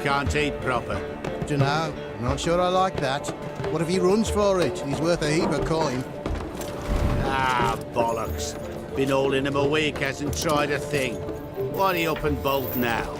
can't eat proper. Dunno, I'm not sure I like that. What if he runs for it? He's worth a heap of coin. Ah, bollocks. Been holding him a week, hasn't tried a thing. Why he up and bolt now?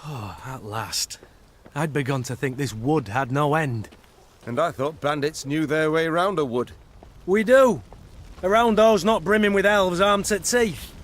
Oh, at last. I'd begun to think this wood had no end. And I thought bandits knew their way round a wood. We do. Around those not brimming with elves armed to teeth.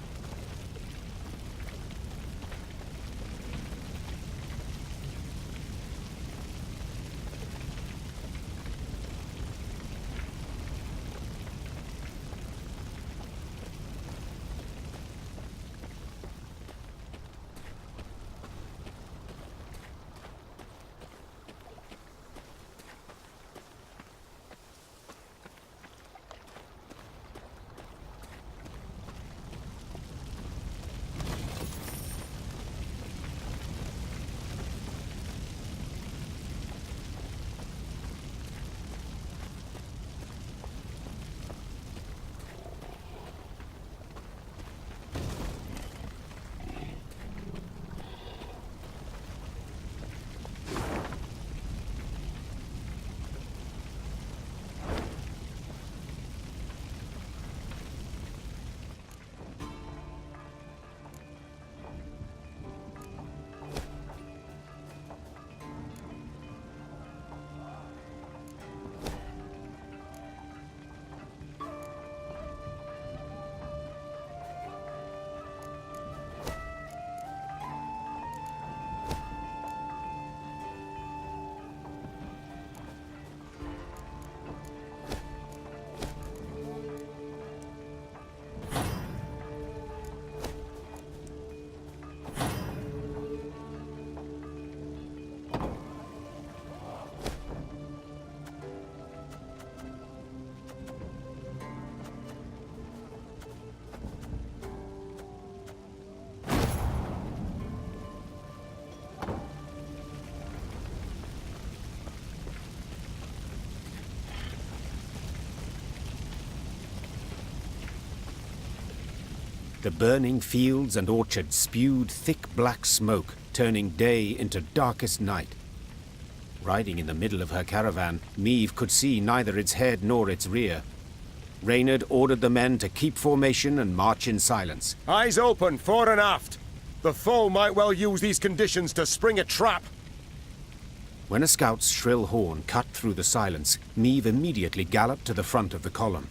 The burning fields and orchards spewed thick black smoke, turning day into darkest night. Riding in the middle of her caravan, Meve could see neither its head nor its rear. Reynard ordered the men to keep formation and march in silence. Eyes open, fore and aft. The foe might well use these conditions to spring a trap. When a scout's shrill horn cut through the silence, Meve immediately galloped to the front of the column.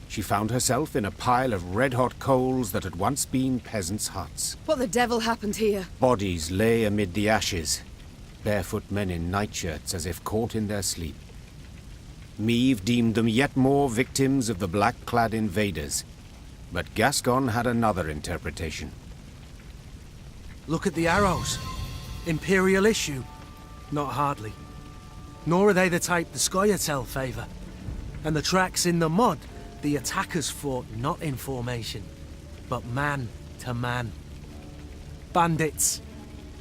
She found herself in a pile of red-hot coals that had once been peasants' huts. What the devil happened here? Bodies lay amid the ashes, barefoot men in nightshirts as if caught in their sleep. Meve deemed them yet more victims of the black-clad invaders, but Gascon had another interpretation. Look at the arrows. Imperial issue. Not hardly. Nor are they the type the Scoia'tael favour. And the tracks in the mud, the attackers fought not in formation, but man to man. Bandits.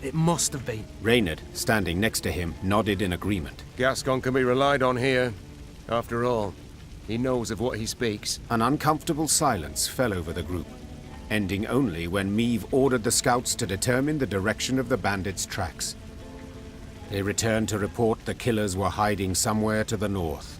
It must have been. Reynard, standing next to him, nodded in agreement. Gascon can be relied on here. After all, he knows of what he speaks. An uncomfortable silence fell over the group, ending only when Meve ordered the scouts to determine the direction of the bandits' tracks. They returned to report the killers were hiding somewhere to the north.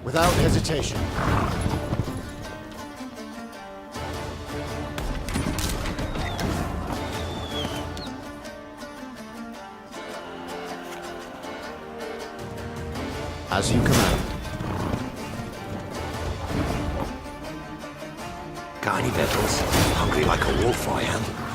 Without hesitation. As you command. Got any victuals? Hungry like a wolf, I am.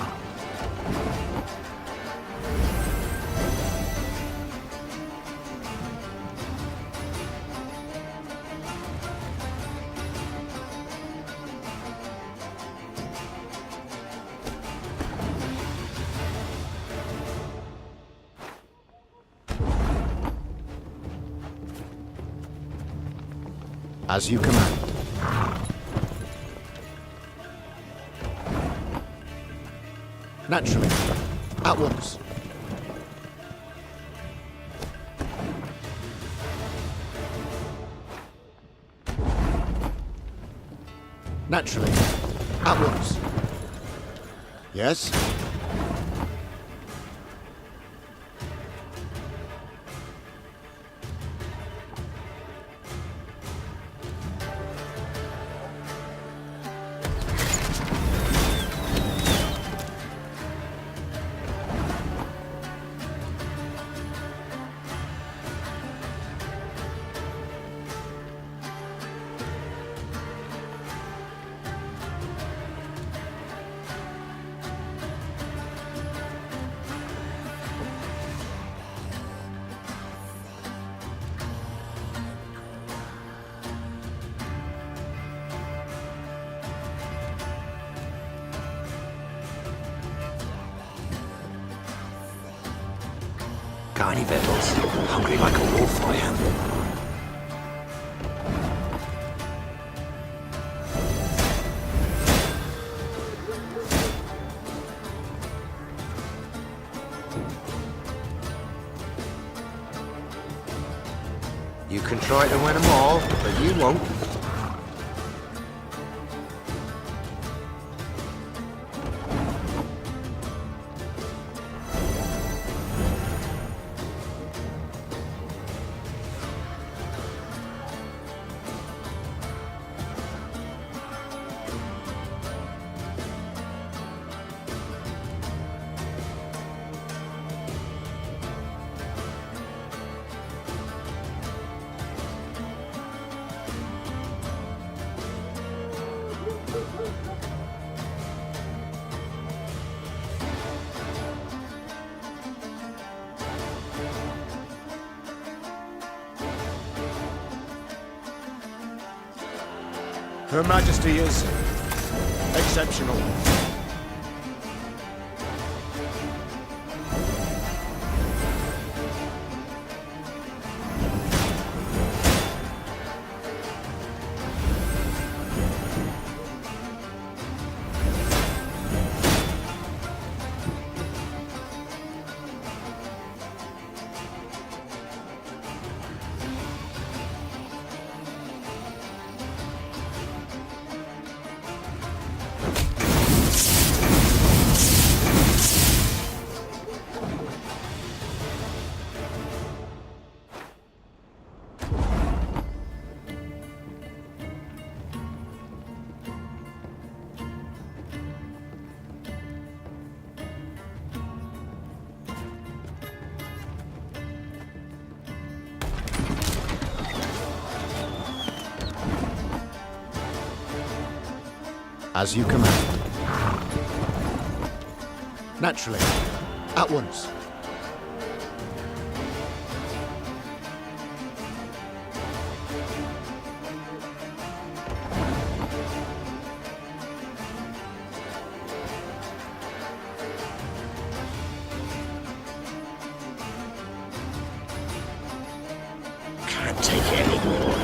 As you command. Naturally. At once. Naturally. At once. Yes? Got any victuals? Hungry like a wolf, I am. You can try to win them all, but you won't. Her Majesty is exceptional. As you command. Naturally. At once. Can't take it anymore.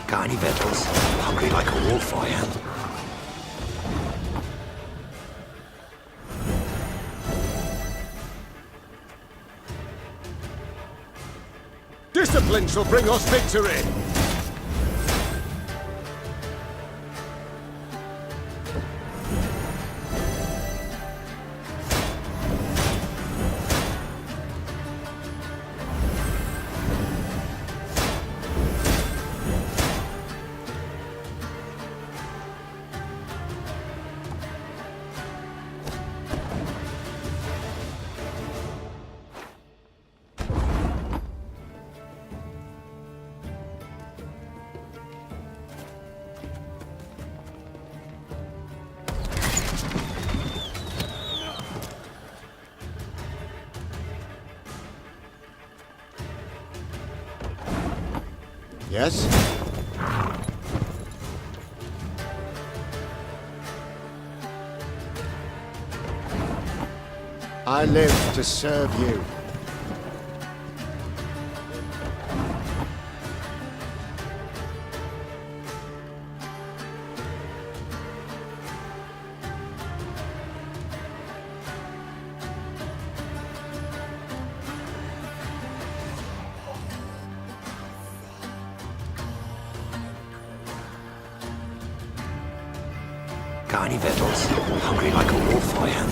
Got any victuals? Hungry like a wolf, I am. Discipline shall bring us victory! Yes? I live to serve you. Got any victuals? Hungry like a wolf, I am.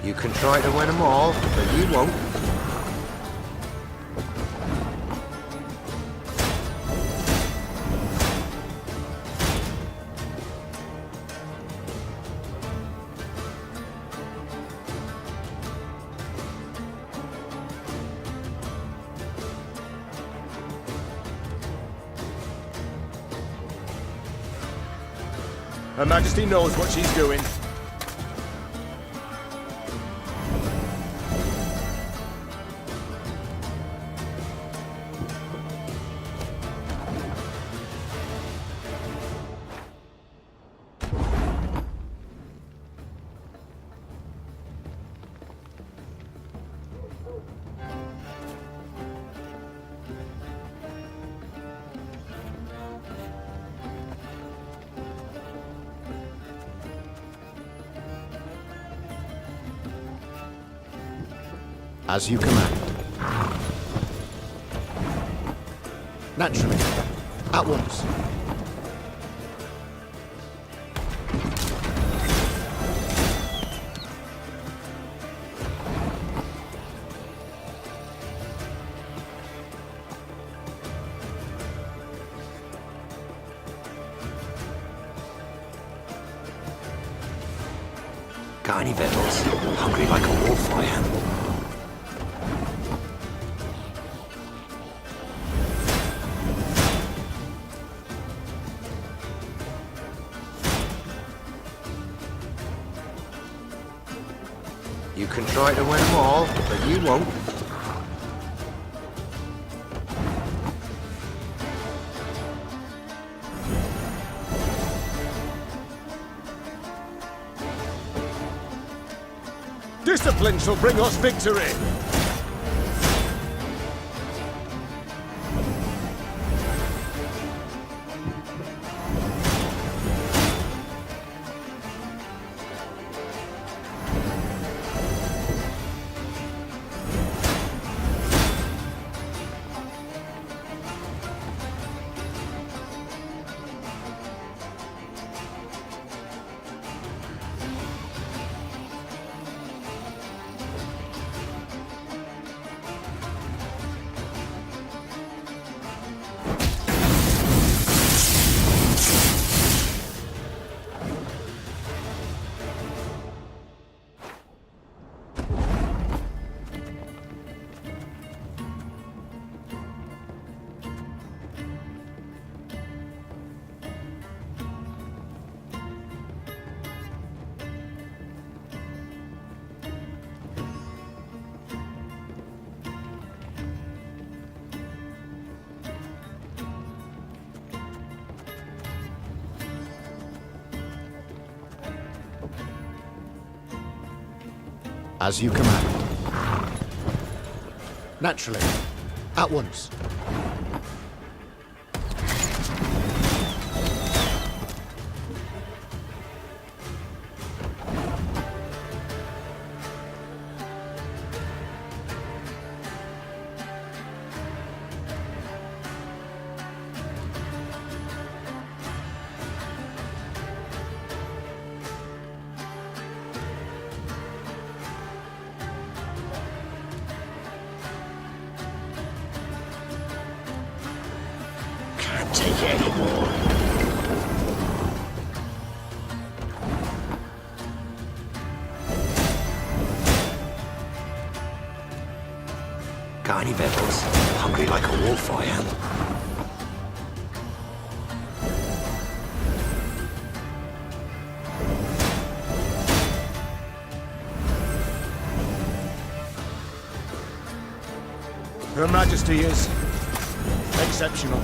You can try to win them all, but you won't. Her Majesty knows what she's doing. As you command. Naturally. At once. Got any victuals? Hungry like a wolf, I am. You can try to win them all, but you won't. Discipline shall bring us victory! As you command. Naturally. At once. Take it anymore. Got any victuals? Hungry like a wolf, I am. Her Majesty is exceptional.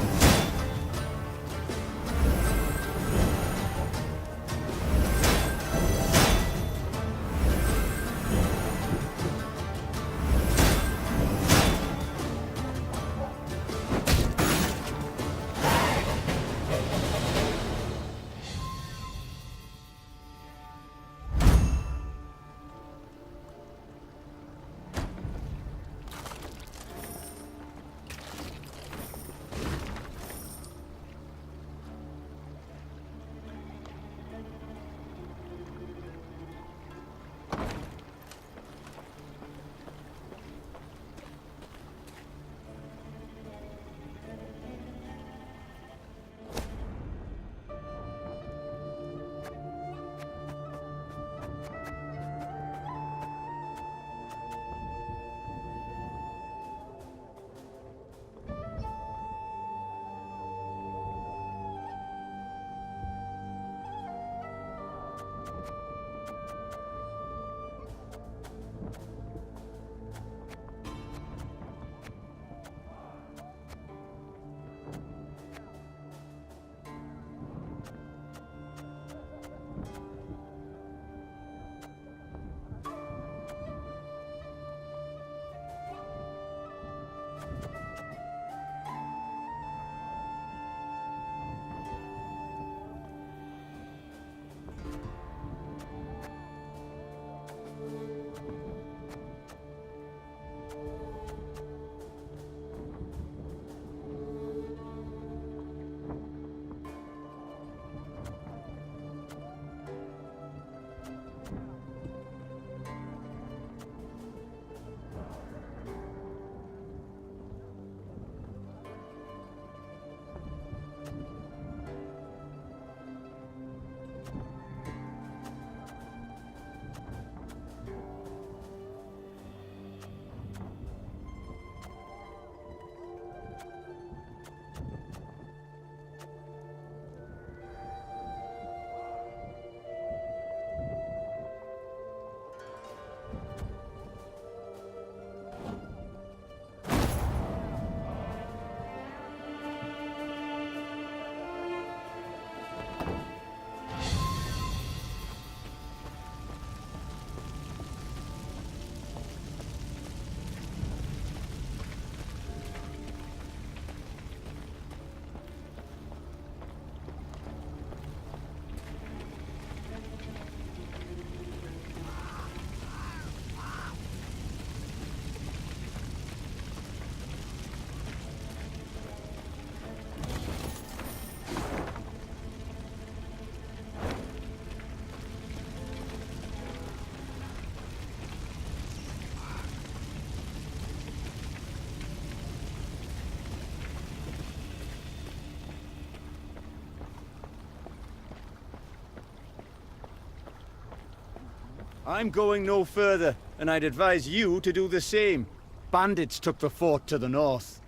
I'm going no further, and I'd advise you to do the same. Bandits took the fort to the north.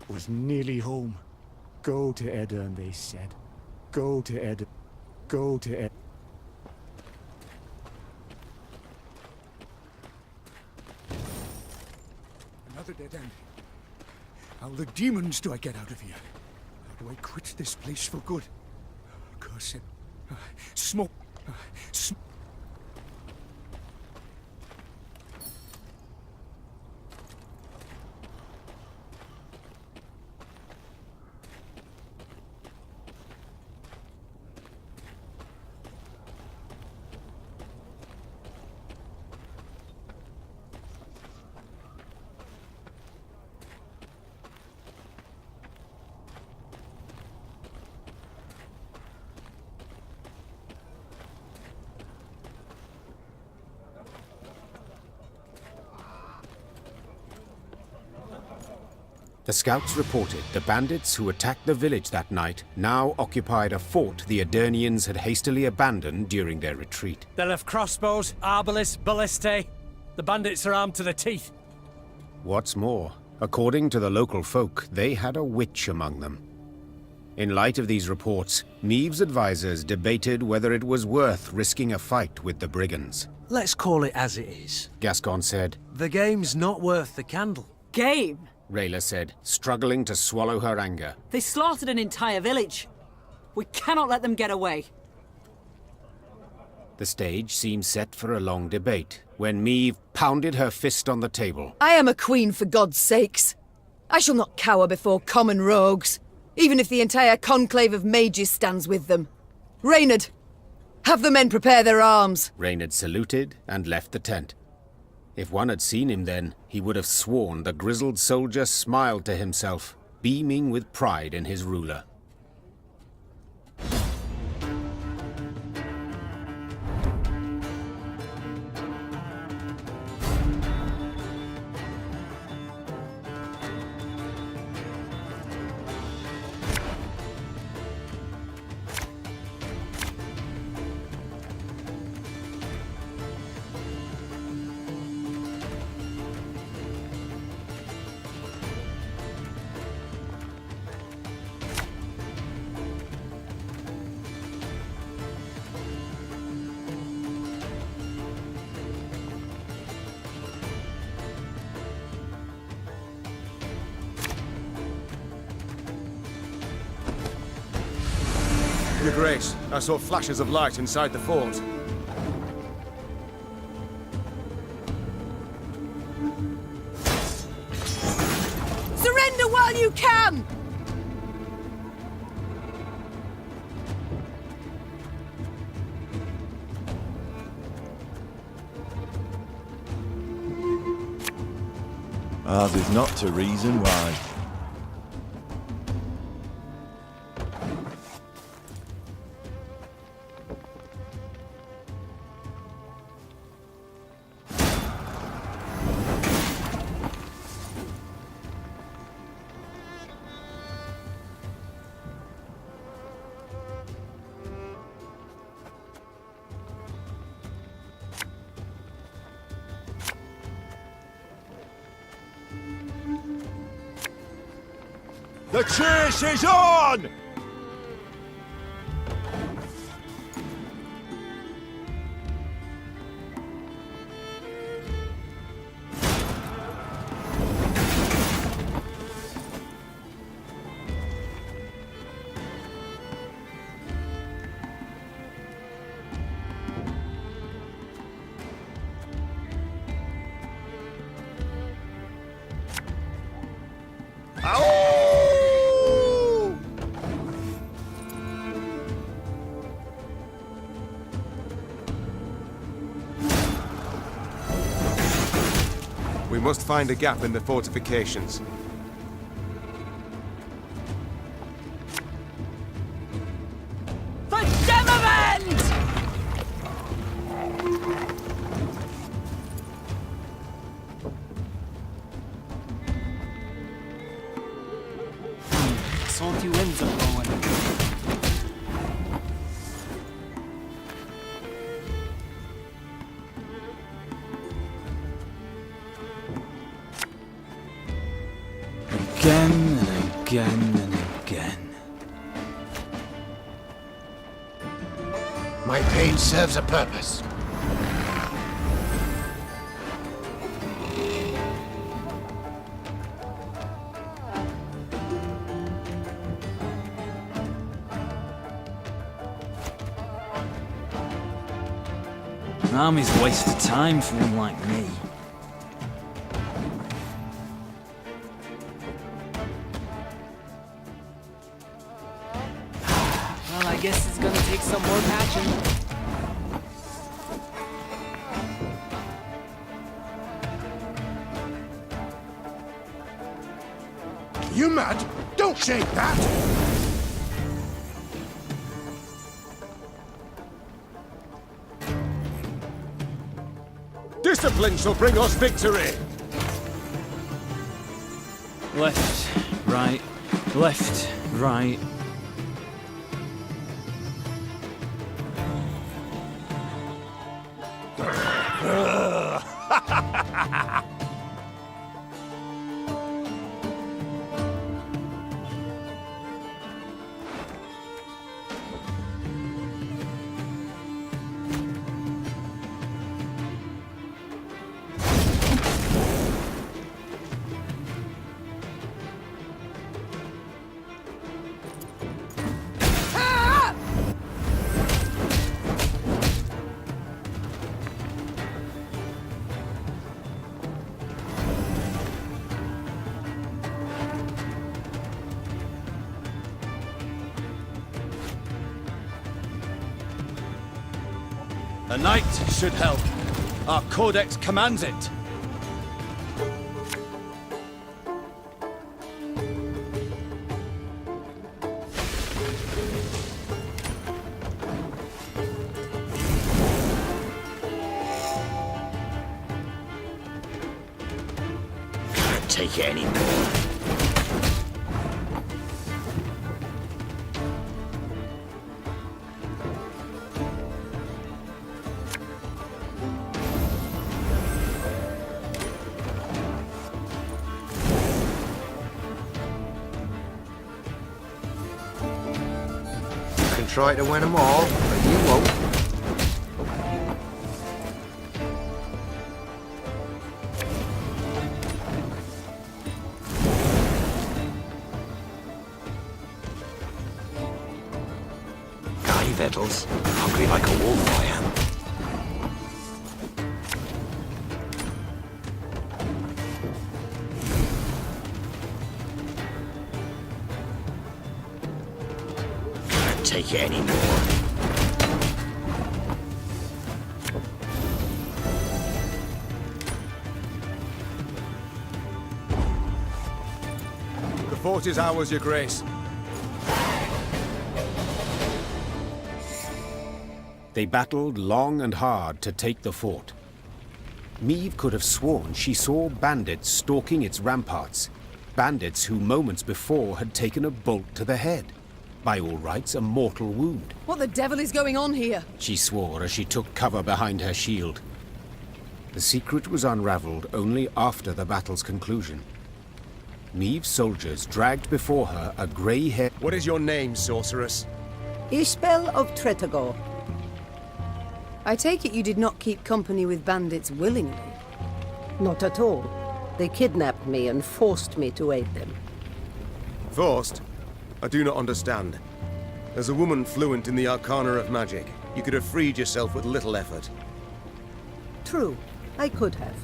Was nearly home. Go to Edirn, they said. Go to Edirn. Go to Edirn. Another dead end. How the demons do I get out of here? How do I quit this place for good? Curse it. Smoke. The scouts reported the bandits who attacked the village that night now occupied a fort the Edirnians had hastily abandoned during their retreat. They'll have crossbows, arbalists, ballistae. The bandits are armed to the teeth. What's more, according to the local folk, they had a witch among them. In light of these reports, Meave's advisors debated whether it was worth risking a fight with the brigands. Let's call it as it is. Gascon said. The game's not worth the candle. Game? Rayla said, struggling to swallow her anger. They slaughtered an entire village. We cannot let them get away. The stage seemed set for a long debate, when Meave pounded her fist on the table. I am a queen, for God's sakes. I shall not cower before common rogues, even if the entire conclave of mages stands with them. Reynard, have the men prepare their arms. Reynard saluted and left the tent. If one had seen him then, he would have sworn the grizzled soldier smiled to himself, beaming with pride in his ruler. Your Grace, I saw flashes of light inside the fort. Surrender while you can! Ours is not to reason why. The chase is on! We must find a gap in the fortifications. For Demavend! Salty winds are blowing. Again and again and again. My pain serves a purpose. An army's a waste of time for one like me. Well, I guess it's gonna take some more patching. You mad? Don't shake that! Discipline shall bring us victory! Left, right, left, right. A knight should help. Our codex commands it. Can't take it anymore. Try to win them all, but you won't. Guy Vettles, hungry like a wolf I am. Take it anymore. The fort is ours, Your Grace. They battled long and hard to take the fort. Meve could have sworn she saw bandits stalking its ramparts. Bandits who moments before had taken a bolt to the head. By all rights, a mortal wound. What the devil is going on here? She swore as she took cover behind her shield. The secret was unraveled only after the battle's conclusion. Meve's soldiers dragged before her a grey-haired... What is your name, sorceress? Ispel of Tretagor. I take it you did not keep company with bandits willingly? Not at all. They kidnapped me and forced me to aid them. Forced? I do not understand. As a woman fluent in the arcana of magic, you could have freed yourself with little effort. True, I could have.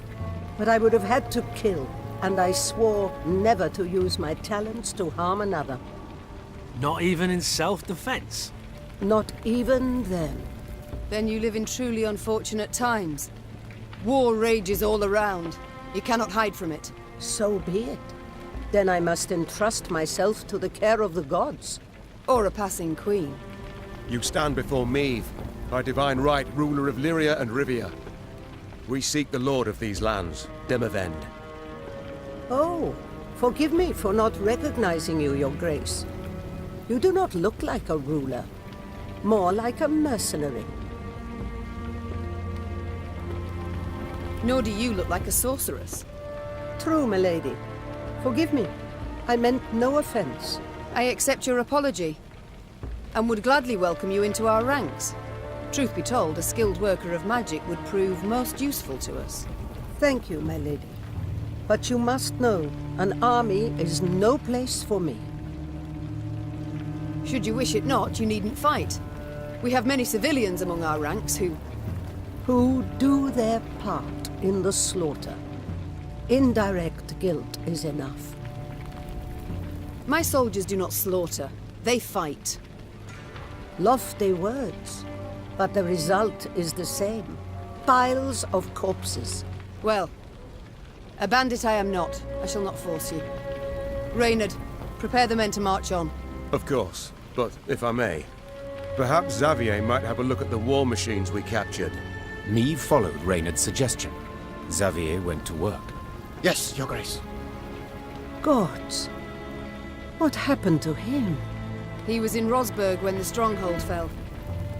But I would have had to kill, and I swore never to use my talents to harm another. Not even in self-defense? Not even then. Then you live in truly unfortunate times. War rages all around. You cannot hide from it. So be it. Then I must entrust myself to the care of the gods. Or a passing queen. You stand before Meve, by divine right ruler of Lyria and Rivia. We seek the lord of these lands, Demavend. Oh, forgive me for not recognizing you, Your Grace. You do not look like a ruler. More like a mercenary. Nor do you look like a sorceress. True, milady. Forgive me. I meant no offense. I accept your apology, and would gladly welcome you into our ranks. Truth be told, a skilled worker of magic would prove most useful to us. Thank you, my lady. But you must know, an army is no place for me. Should you wish it not, you needn't fight. We have many civilians among our ranks who do their part in the slaughter. Indirect guilt is enough. My soldiers do not slaughter, they fight. Lofty words, but the result is the same. Piles of corpses. Well, a bandit I am not. I shall not force you. Reynard, prepare the men to march on. Of course, but if I may, perhaps Xavier might have a look at the war machines we captured. Meve followed Reynard's suggestion. Xavier went to work. Yes, Your Grace. Gods, what happened to him? He was in Rosberg when the stronghold fell.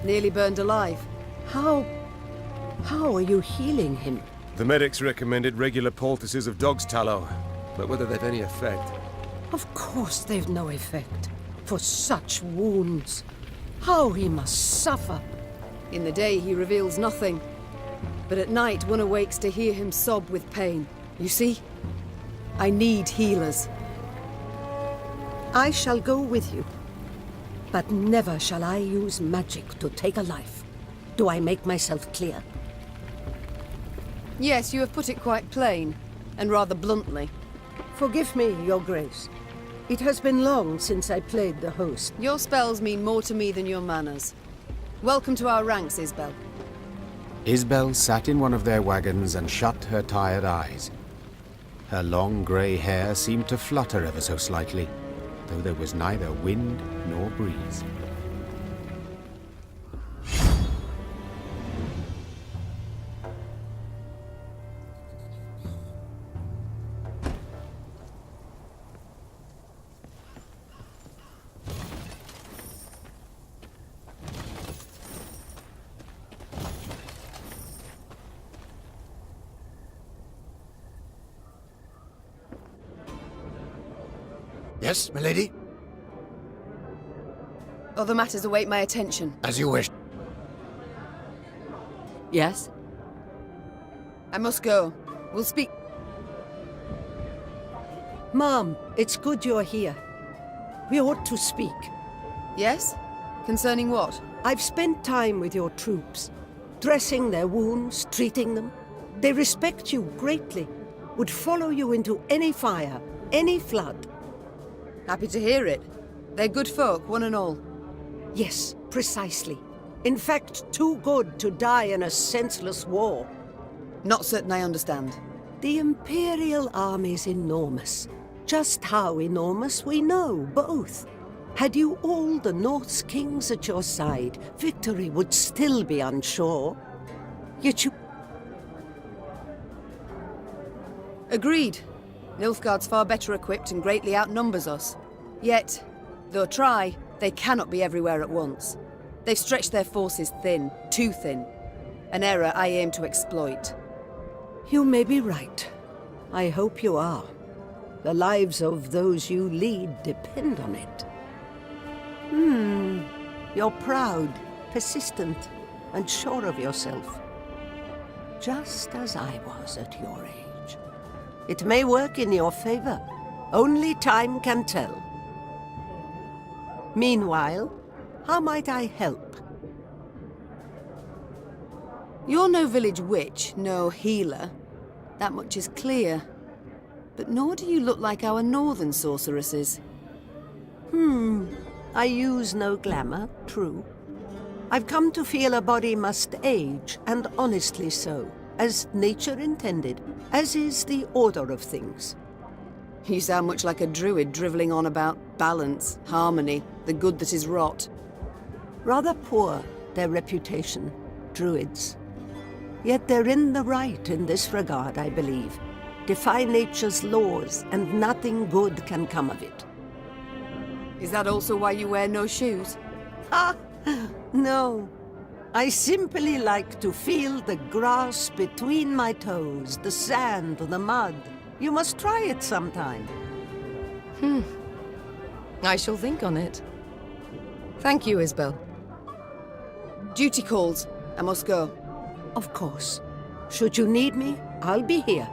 Nearly burned alive. How are you healing him? The medics recommended regular poultices of dog's tallow, but whether they've any effect... Of course they've no effect. For such wounds. How he must suffer. In the day he reveals nothing. But at night one awakes to hear him sob with pain. You see? I need healers. I shall go with you. But never shall I use magic to take a life. Do I make myself clear? Yes, you have put it quite plain, and rather bluntly. Forgive me, Your Grace. It has been long since I played the host. Your spells mean more to me than your manners. Welcome to our ranks, Isbel. Isbel sat in one of their wagons and shut her tired eyes. Her long grey hair seemed to flutter ever so slightly, though there was neither wind nor breeze. Yes, milady? Other matters await my attention. As you wish. Yes? I must go. We'll speak. Mom, it's good you're here. We ought to speak. Yes? Concerning what? I've spent time with your troops, dressing their wounds, treating them. They respect you greatly, would follow you into any fire, any flood. Happy to hear it. They're good folk, one and all. Yes, precisely. In fact, too good to die in a senseless war. Not certain I understand. The Imperial Army's enormous. Just how enormous we know, both. Had you all the North's kings at your side, victory would still be unsure. Yet you... Agreed. Nilfgaard's far better equipped and greatly outnumbers us. Yet, though try, they cannot be everywhere at once. They've stretched their forces thin, too thin. An error I aim to exploit. You may be right. I hope you are. The lives of those you lead depend on it. You're proud, persistent, and sure of yourself. Just as I was at your age. It may work in your favor. Only time can tell. Meanwhile, how might I help? You're no village witch, no healer. That much is clear. But nor do you look like our northern sorceresses. I use no glamour, true. I've come to feel a body must age, and honestly so, as nature intended, as is the order of things. You sound much like a druid drivelling on about balance, harmony, the good that is rot. Rather poor, their reputation, druids. Yet they're in the right in this regard, I believe. Defy nature's laws, and nothing good can come of it. Is that also why you wear no shoes? Ah, no. I simply like to feel the grass between my toes, the sand, the mud. You must try it sometime. I shall think on it. Thank you, Isbel. Duty calls. I must go. Of course. Should you need me, I'll be here.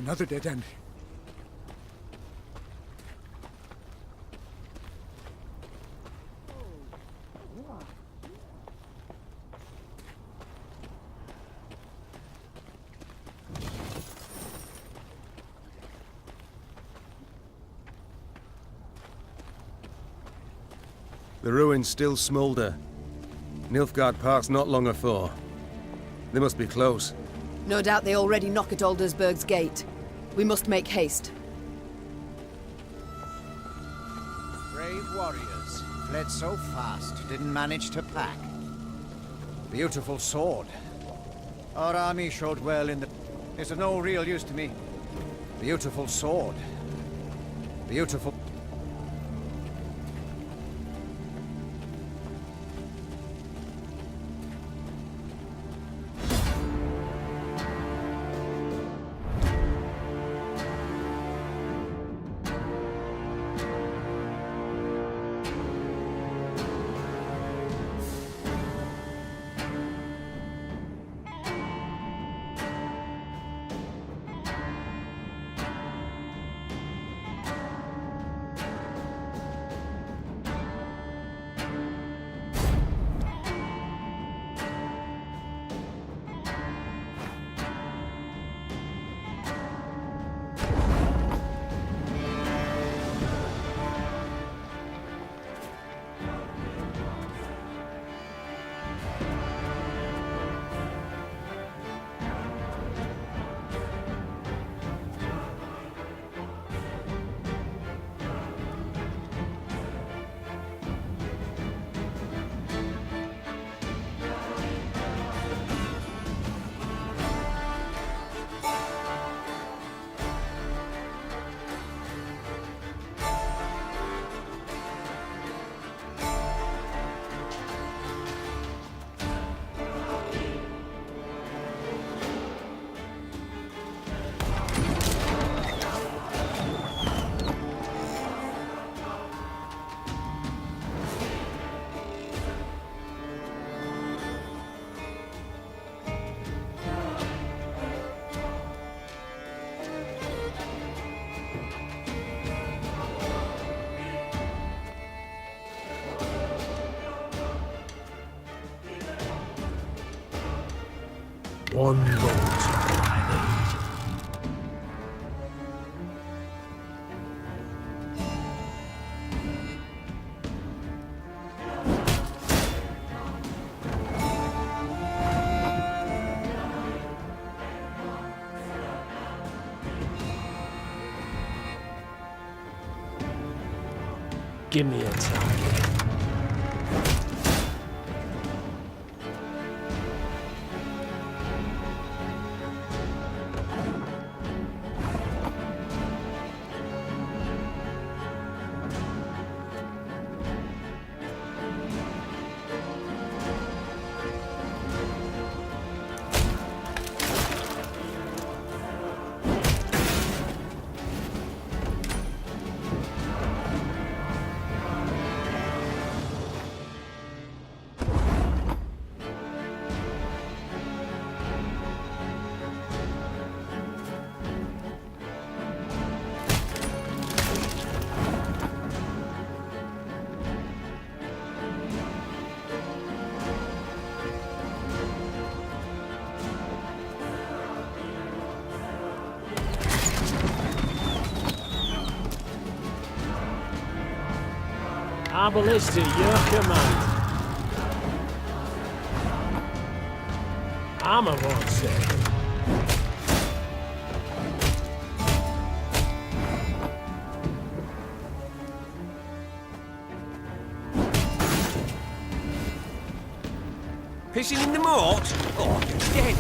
Another dead end. The ruins still smoulder. Nilfgaard passed not long afore. They must be close. No doubt they already knock at Aldersburg's gate. We must make haste. Brave warriors. Fled so fast, didn't manage to pack. Beautiful sword. Our army showed well in the... It's of no real use to me. Beautiful sword. Beautiful... one vote, my liege. Give me a target. Arbalist at your command. Armor won't save. Pissing in the mort? Oh, you're dead.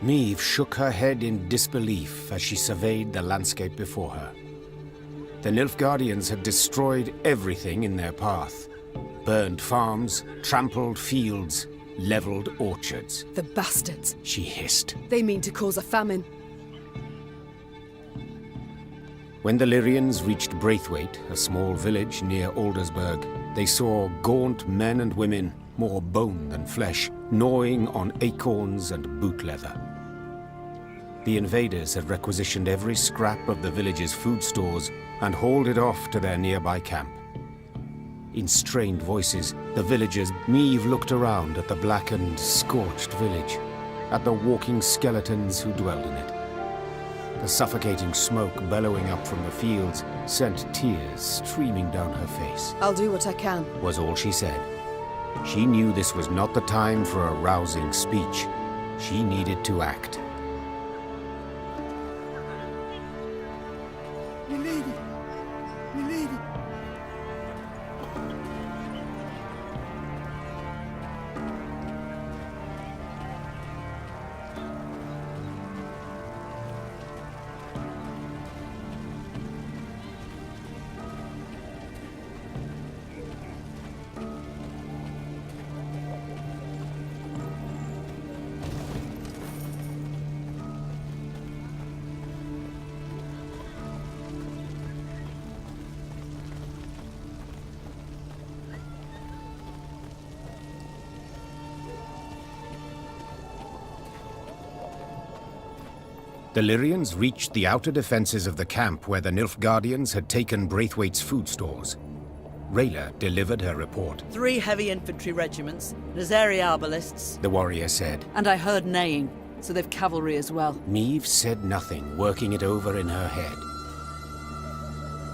Meve shook her head in disbelief as she surveyed the landscape before her. The Nilfgaardians had destroyed everything in their path. Burned farms, trampled fields, leveled orchards. The bastards. She hissed. They mean to cause a famine. When the Lyrians reached Braithwaite, a small village near Aldersburg, they saw gaunt men and women, more bone than flesh, gnawing on acorns and boot leather. The invaders had requisitioned every scrap of the village's food stores and hauled it off to their nearby camp. In strained voices, the villagers, Meve looked around at the blackened, scorched village, at the walking skeletons who dwelled in it. The suffocating smoke bellowing up from the fields sent tears streaming down her face. I'll do what I can, was all she said. She knew this was not the time for a rousing speech. She needed to act. Milady! Milady! The Lyrians reached the outer defenses of the camp where the Nilfgaardians had taken Braithwaite's food stores. Rayla delivered her report. 3 heavy infantry regiments, Nazari arbalists, The warrior said. and I heard neighing, so they've cavalry as well. Meave said nothing, working it over in her head.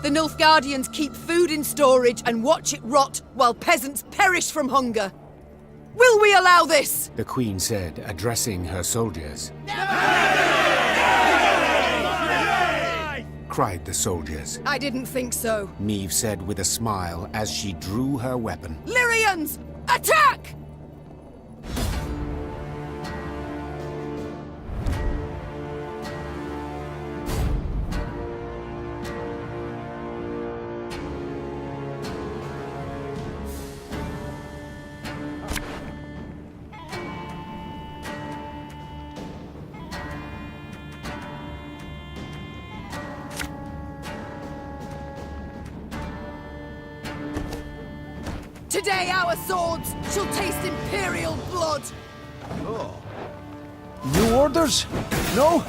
The Nilfgaardians keep food in storage and watch it rot while peasants perish from hunger. Will we allow this? The queen said, addressing her soldiers. Cried the soldiers. I didn't think so. Meave said with a smile as she drew her weapon. Lyrians, attack! Today our swords shall taste imperial blood. New orders? No?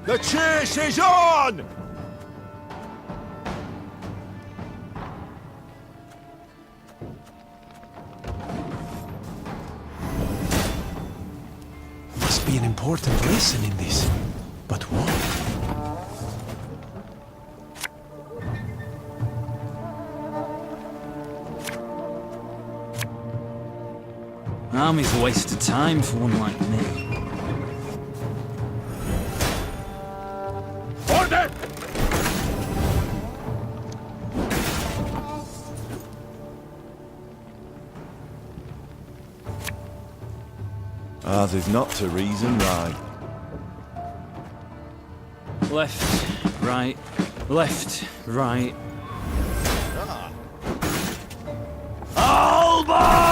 The chase is on! Must be an important lesson in this. But what? Army's a waste of time for one like me. Order! Ours is not to reason right. Left, right, left, right. Alba!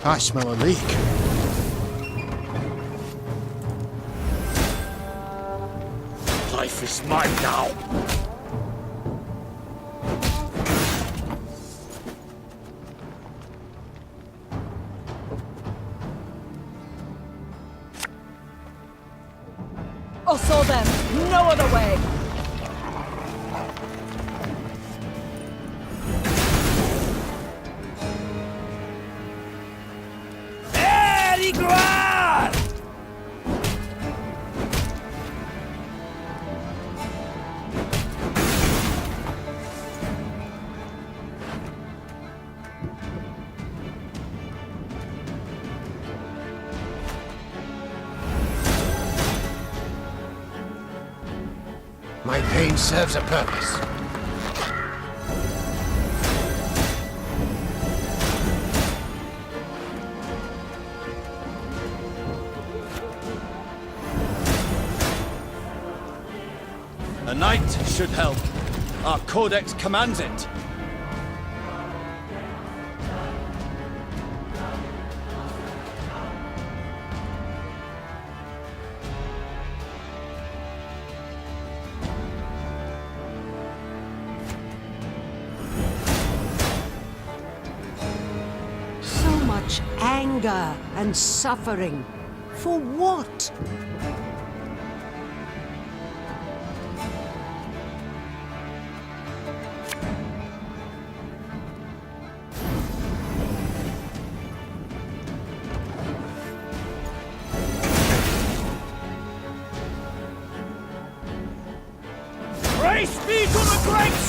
I smell a leak. Life is mine now. I saw them, no other way. My pain serves a purpose. A knight should help. Our codex commands it. So much anger and suffering. For what?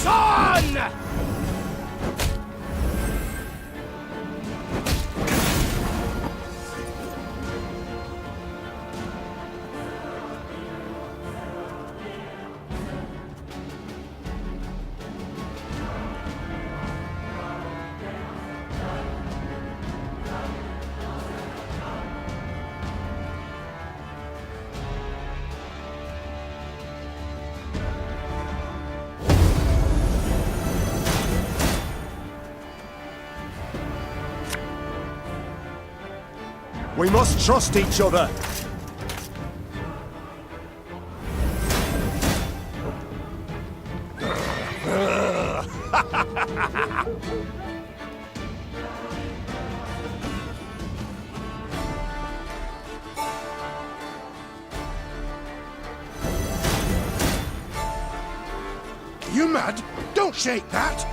Press on! We must trust each other. You mad? Don't shake that!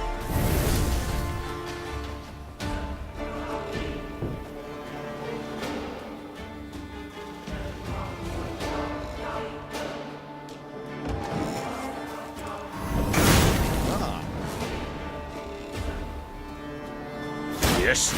Yes.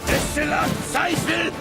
Destillat Seifel!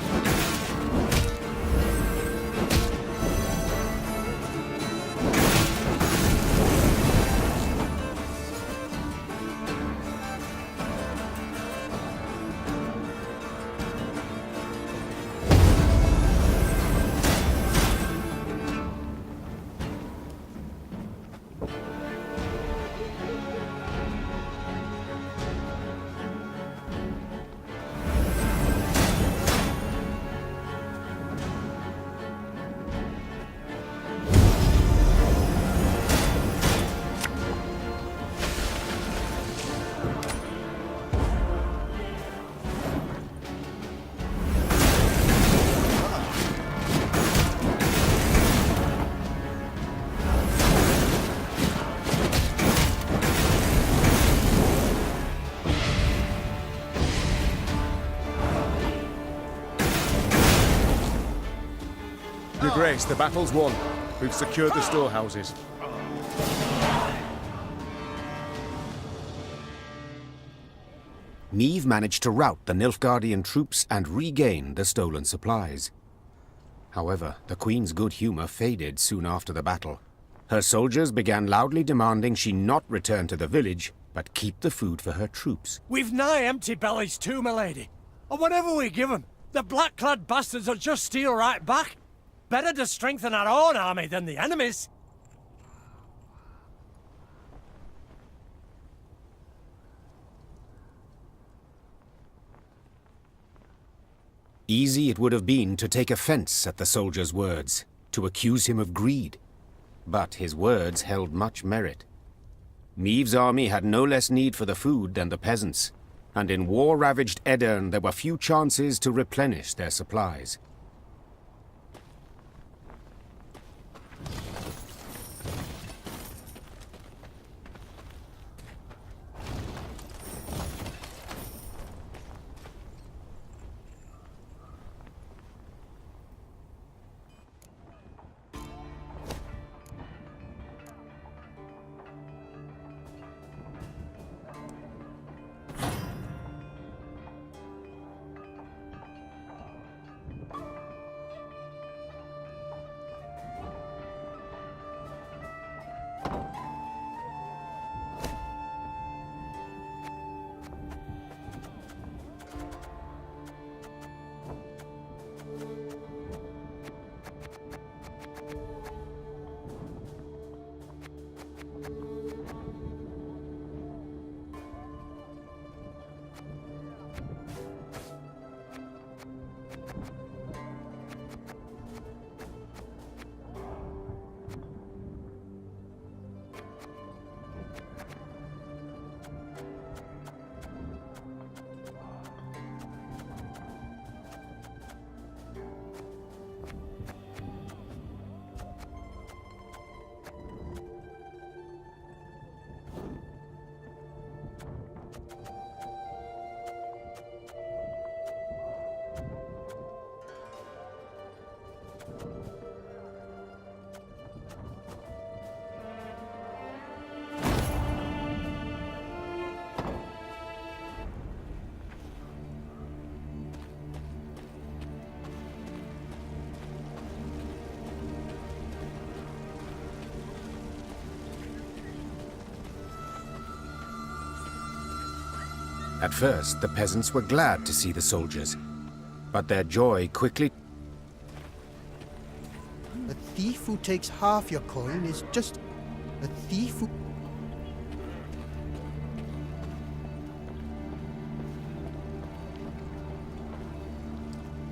Your Grace, the battle's won. We've secured the storehouses. Niamh managed to rout the Nilfgaardian troops and regain the stolen supplies. However, the Queen's good humor faded soon after the battle. Her soldiers began loudly demanding she not return to the village, but keep the food for her troops. We've nigh empty bellies too, my lady. And whatever we give them, the black-clad bastards will just steal right back. Better to strengthen our own army than the enemy's. Easy it would have been to take offense at the soldier's words, to accuse him of greed. But his words held much merit. Niamh's army had no less need for the food than the peasants, and in war-ravaged Edirn there were few chances to replenish their supplies. At first, the peasants were glad to see the soldiers, but their joy quickly... A thief who takes half your coin is just a thief who...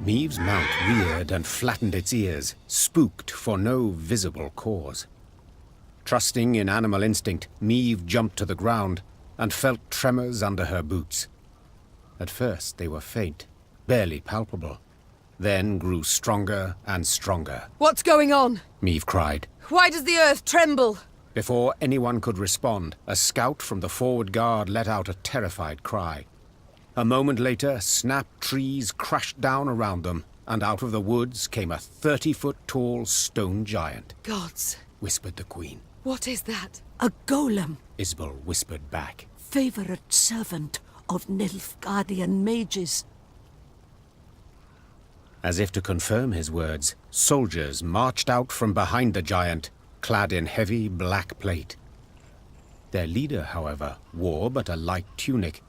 Meave's mount reared and flattened its ears, spooked for no visible cause. Trusting in animal instinct, Meave jumped to the ground and felt tremors under her boots. At first they were faint, barely palpable, then grew stronger and stronger. What's going on? Meave cried. Why does the earth tremble? Before anyone could respond, a scout from the forward guard let out a terrified cry. A moment later, snap trees crashed down around them, and out of the woods came a 30-foot-tall stone giant. Gods, whispered the queen. What is that? A golem. Isbel whispered back. Favorite servant of Nilfgaardian mages. As if to confirm his words, soldiers marched out from behind the giant, clad in heavy black plate. Their leader, however, wore but a light tunic,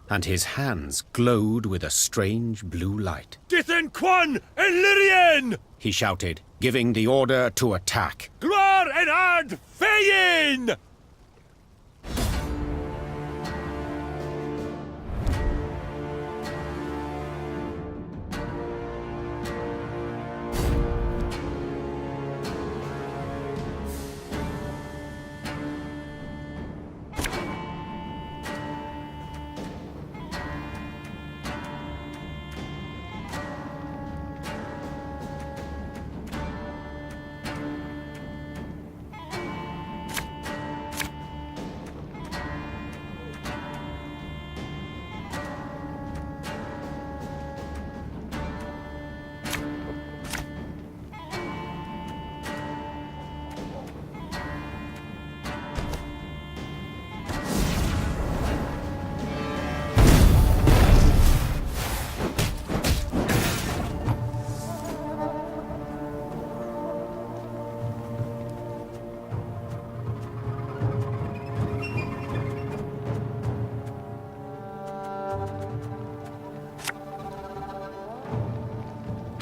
and his hands glowed with a strange blue light. Dithen Quan and Lyrian! He shouted, giving the order to attack. Gloire and Ard Feyin!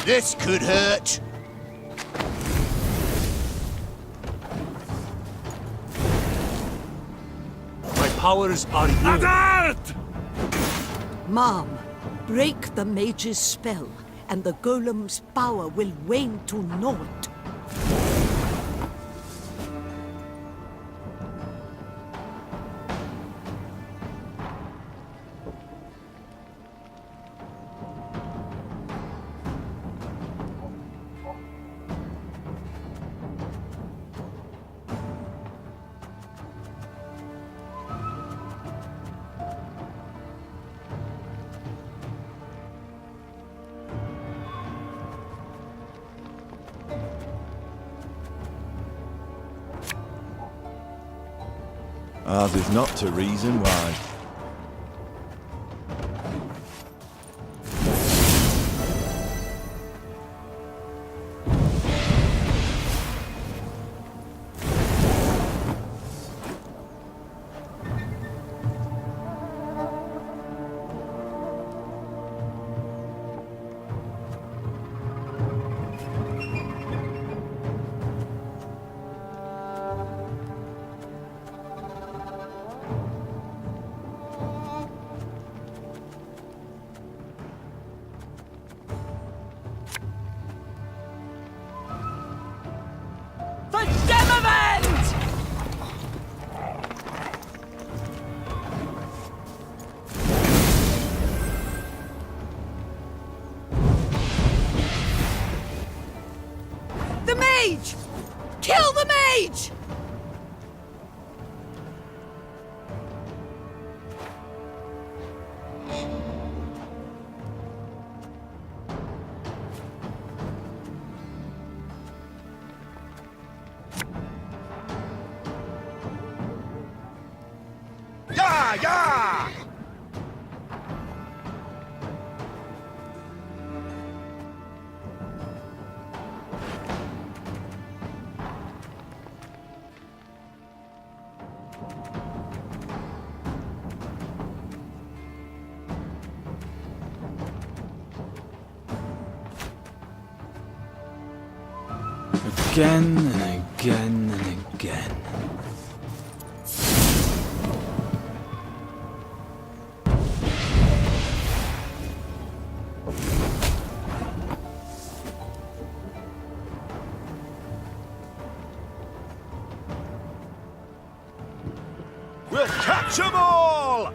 This could hurt. My powers are new. Mom, break the mage's spell, and the golem's power will wane to naught. Ours is not to reason why. The mage! Kill the mage! Yeah, yeah! Again and again and again. We'll catch 'em all!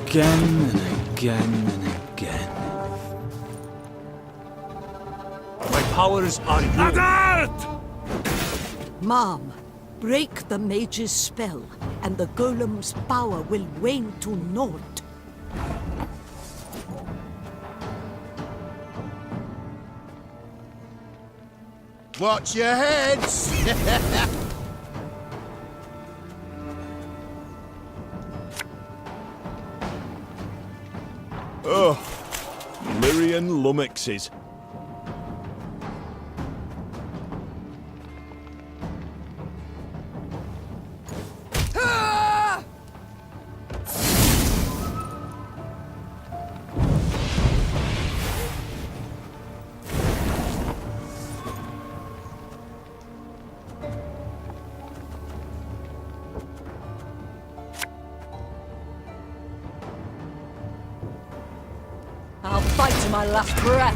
Again and again and again. My powers are yours. Mom, break the mage's spell, and the golem's power will wane to naught. Watch your heads! Oh, Lyrian lummoxes. I'll fight to my last breath.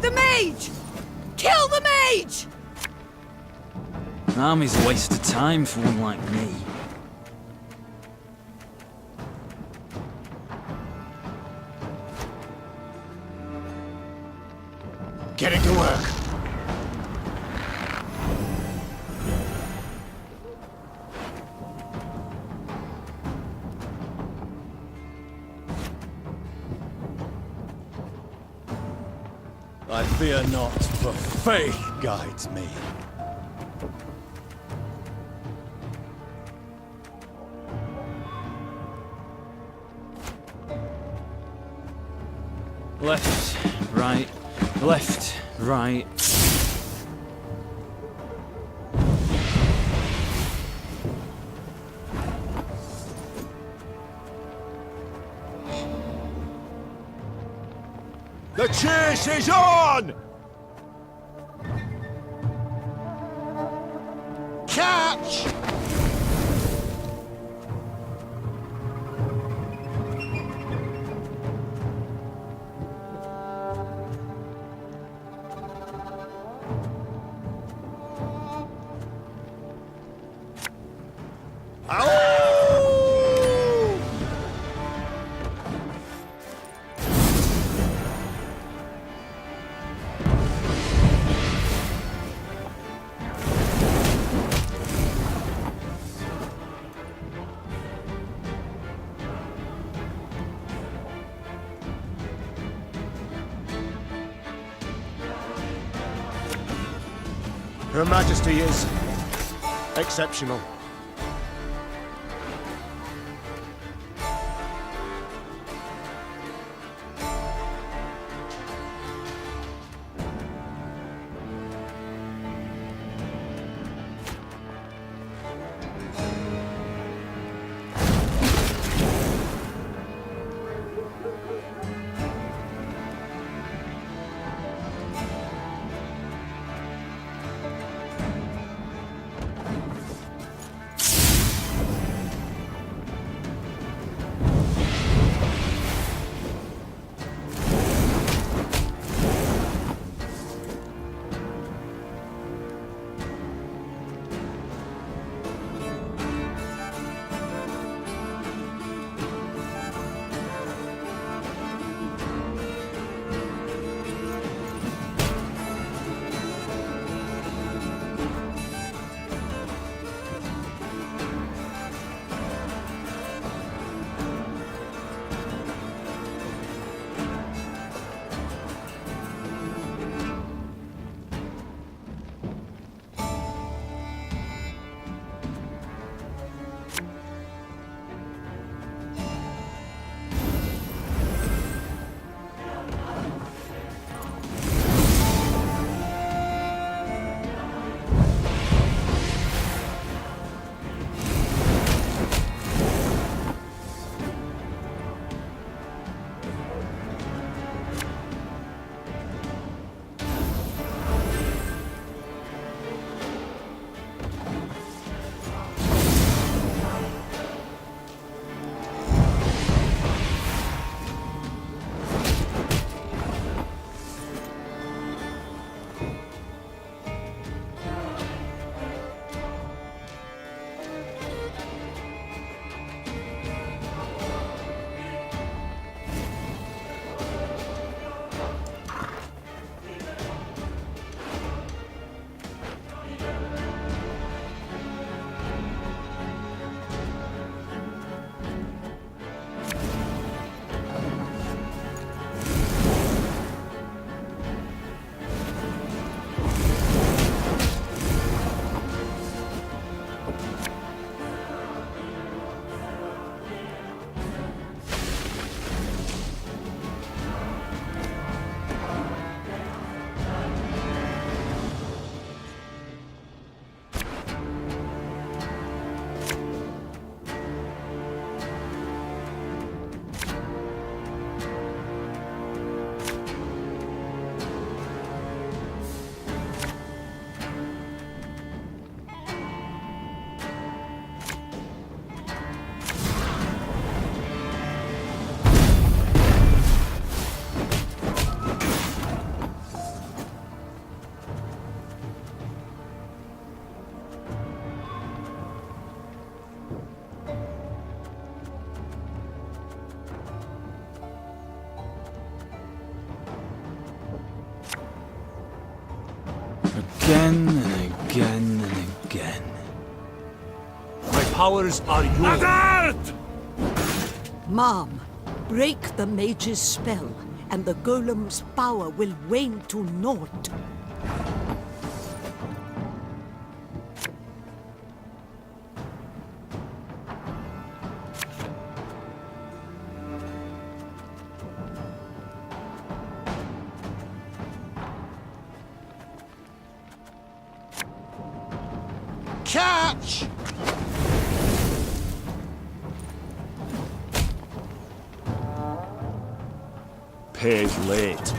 The mage! Kill the mage! An army's a waste of time for one like me. Getting to work. I fear not, for faith guides me. Left, right, left, right. The chase is on! Catch! Her Majesty is exceptional. again and again and again. My powers are yours. Mom, break the mage's spell, and the golem's power will wane to naught. Catch! Page late.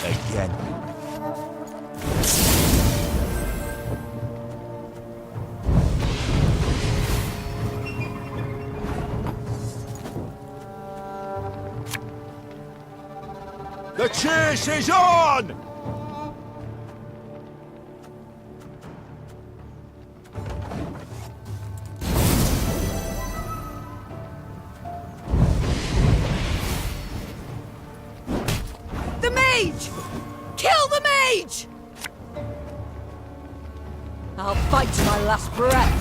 Again. The chase is on! The mage! Kill the mage! I'll fight to my last breath.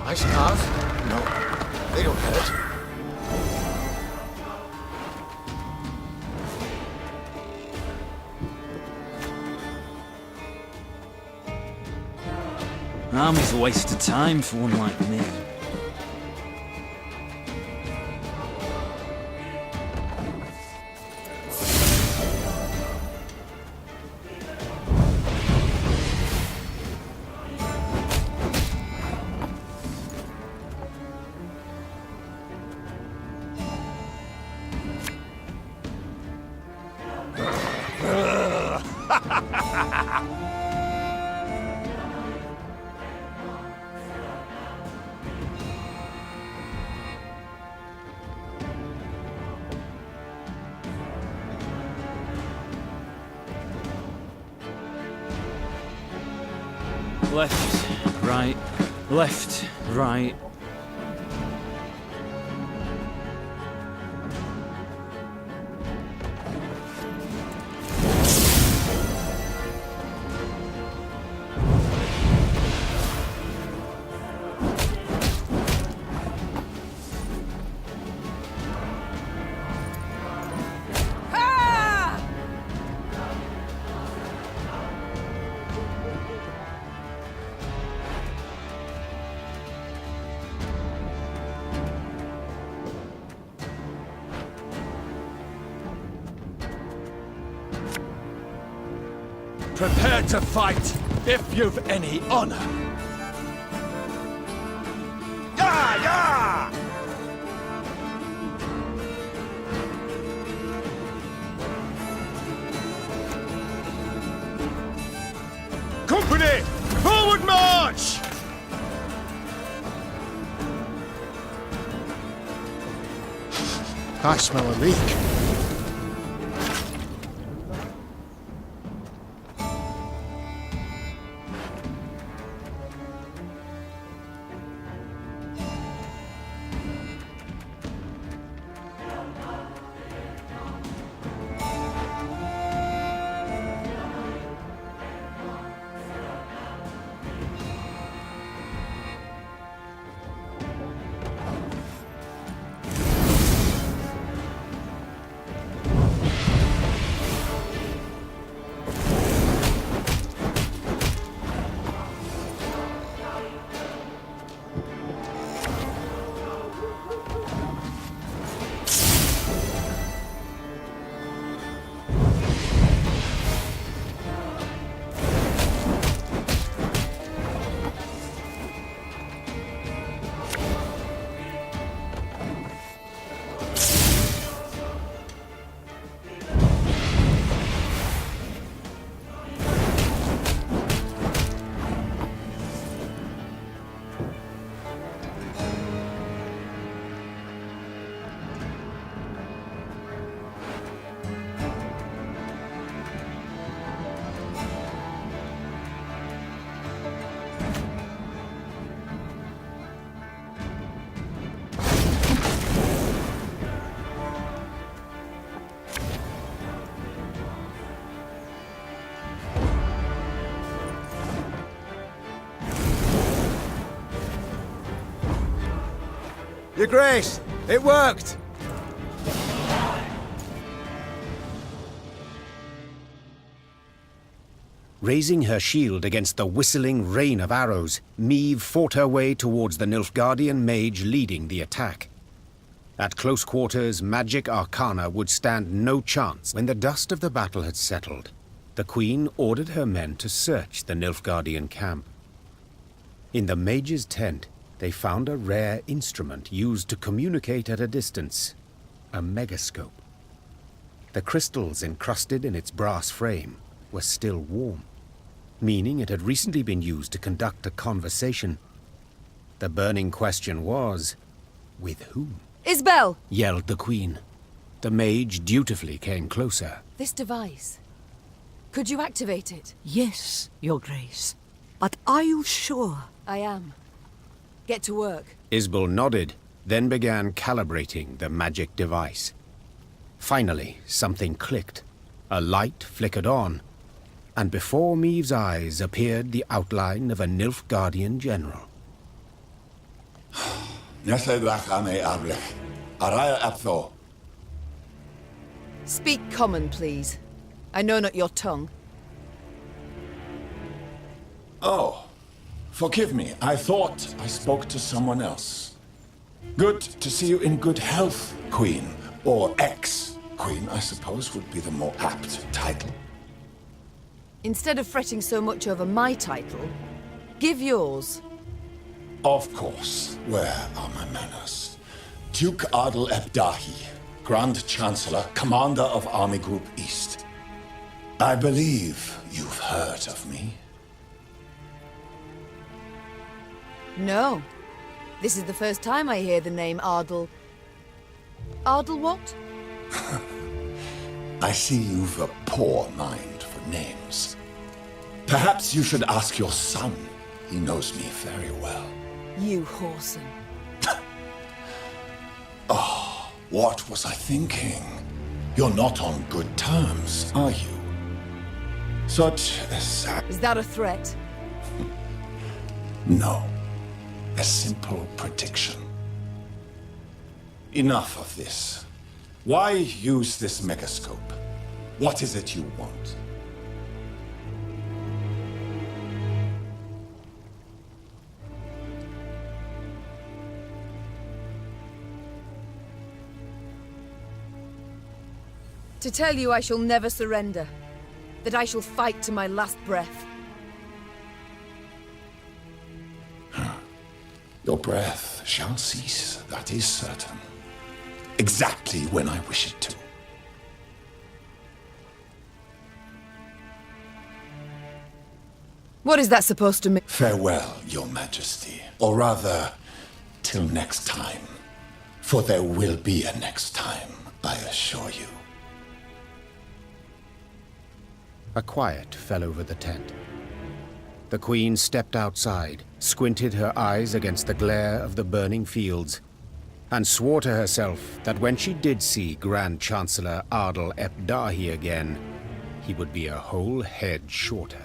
Nice scars? No, they don't hurt. Army's a waste of time for one like me. Left, right, left, right. Prepare to fight, if you've any honor. Yeah, yeah! Company! Forward march! I smell a leak. Your Grace, it worked! Raising her shield against the whistling rain of arrows, Meve fought her way towards the Nilfgaardian mage leading the attack. At close quarters, magic arcana would stand no chance. When the dust of the battle had settled, the Queen ordered her men to search the Nilfgaardian camp. In the mage's tent, they found a rare instrument used to communicate at a distance, a megascope. The crystals encrusted in its brass frame were still warm, meaning it had recently been used to conduct a conversation. The burning question was, with whom? Isbel! Yelled the Queen. The mage dutifully came closer. This device. Could you activate it? Yes, Your Grace. But are you sure? I am. Get to work. Isbel nodded, then began calibrating the magic device. Finally, something clicked. A light flickered on, and before Meve's eyes appeared the outline of a Nilfgaardian general. Speak common, please. I know not your tongue. Oh, forgive me. I thought I spoke to someone else. Good to see you in good health, Queen. Or ex-Queen, I suppose, would be the more apt title. Instead of fretting so much over my title, give yours. Of course. Where are my manners? Duke Adel Ebdahi, Grand Chancellor, Commander of Army Group East. I believe you've heard of me. No. This is the first time I hear the name Ardel. Ardel what? I see you've a poor mind for names. Perhaps you should ask your son. He knows me very well. You whoreson. Oh, what was I thinking? You're not on good terms, are you? Such a sad... Is that a threat? No. A simple prediction. Enough of this. Why use this megascope? What is it you want? To tell you I shall never surrender. That I shall fight to my last breath. Your breath shall cease, that is certain. Exactly when I wish it to. What is that supposed to mean? Farewell, Your Majesty. Or rather, till next time. For there will be a next time, I assure you. A quiet fell over the tent. The Queen stepped outside, squinted her eyes against the glare of the burning fields, and swore to herself that when she did see Grand Chancellor Adel Ebdahi again, he would be a whole head shorter.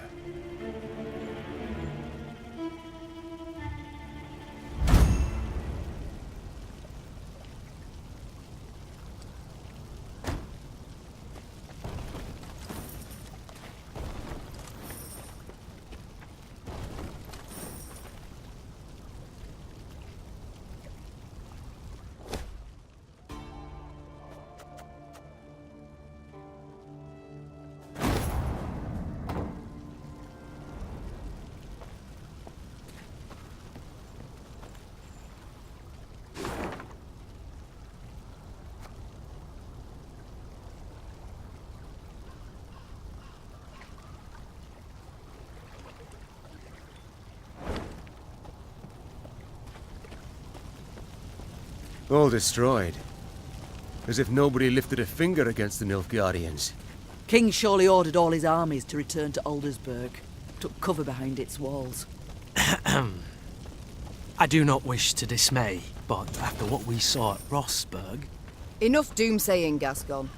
All destroyed. As if nobody lifted a finger against the Nilfgaardians. King surely ordered all his armies to return to Aldersburg. Took cover behind its walls. I do not wish to dismay, but after what we saw at Rossburg... Enough doomsaying, Gascon.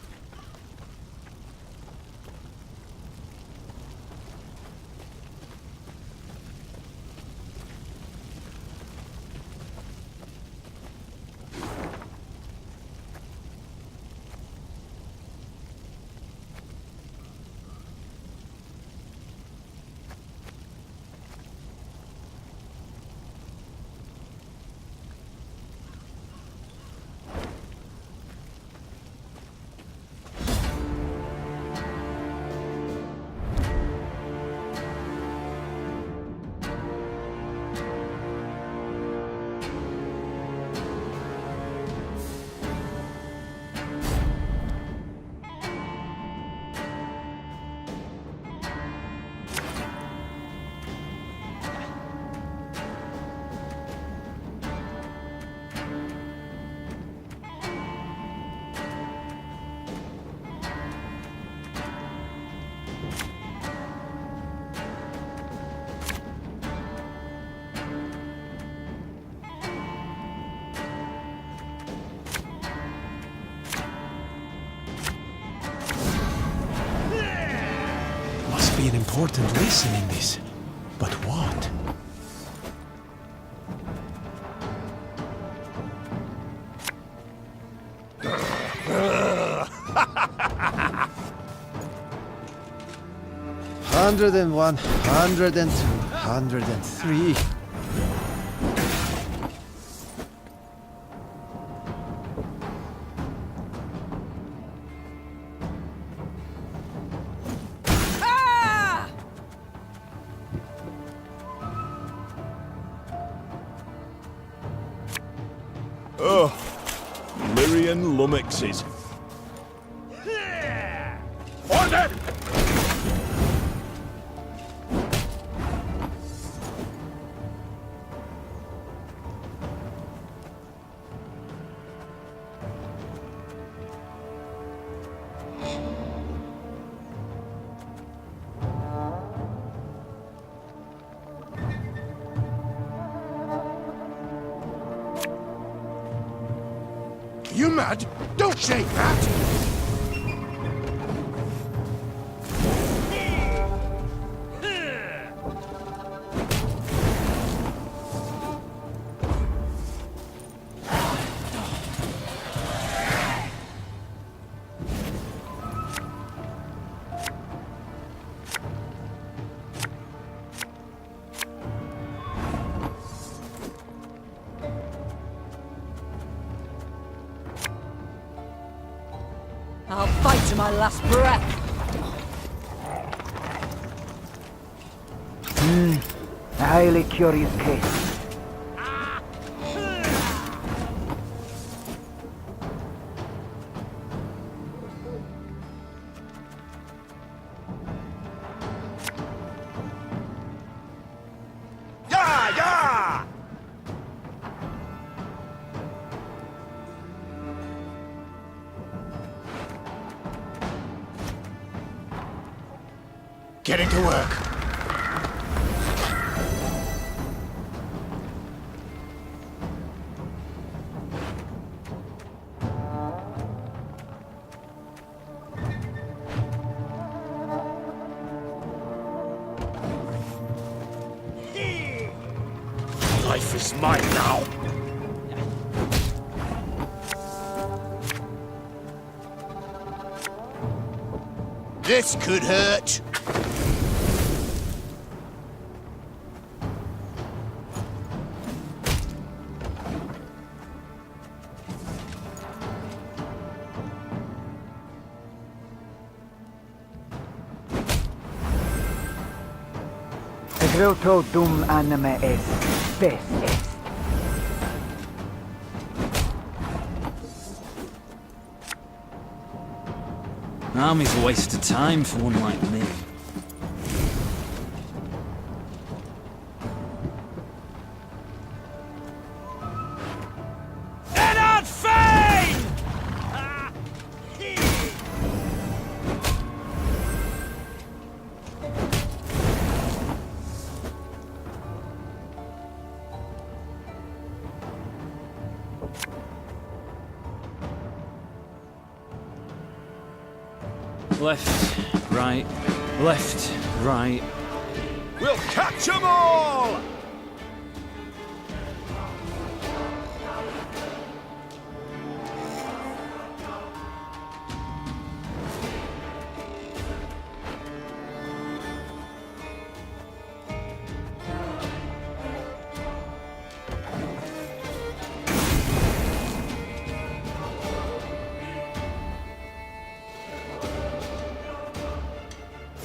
be an important lesson in this. But what? Hundred and 1, 102, 103. Oh, Lyrian lummoxes. Order! You mad? Don't shake that! I'll fight to my last breath. A highly curious case. Yeah, yeah! Getting to work. Life is mine now. This could hurt. Grotto dum anima est, spes est. An army's a waste of time for one like me. Ennard Fane! Left, right, left, right. We'll catch 'em all!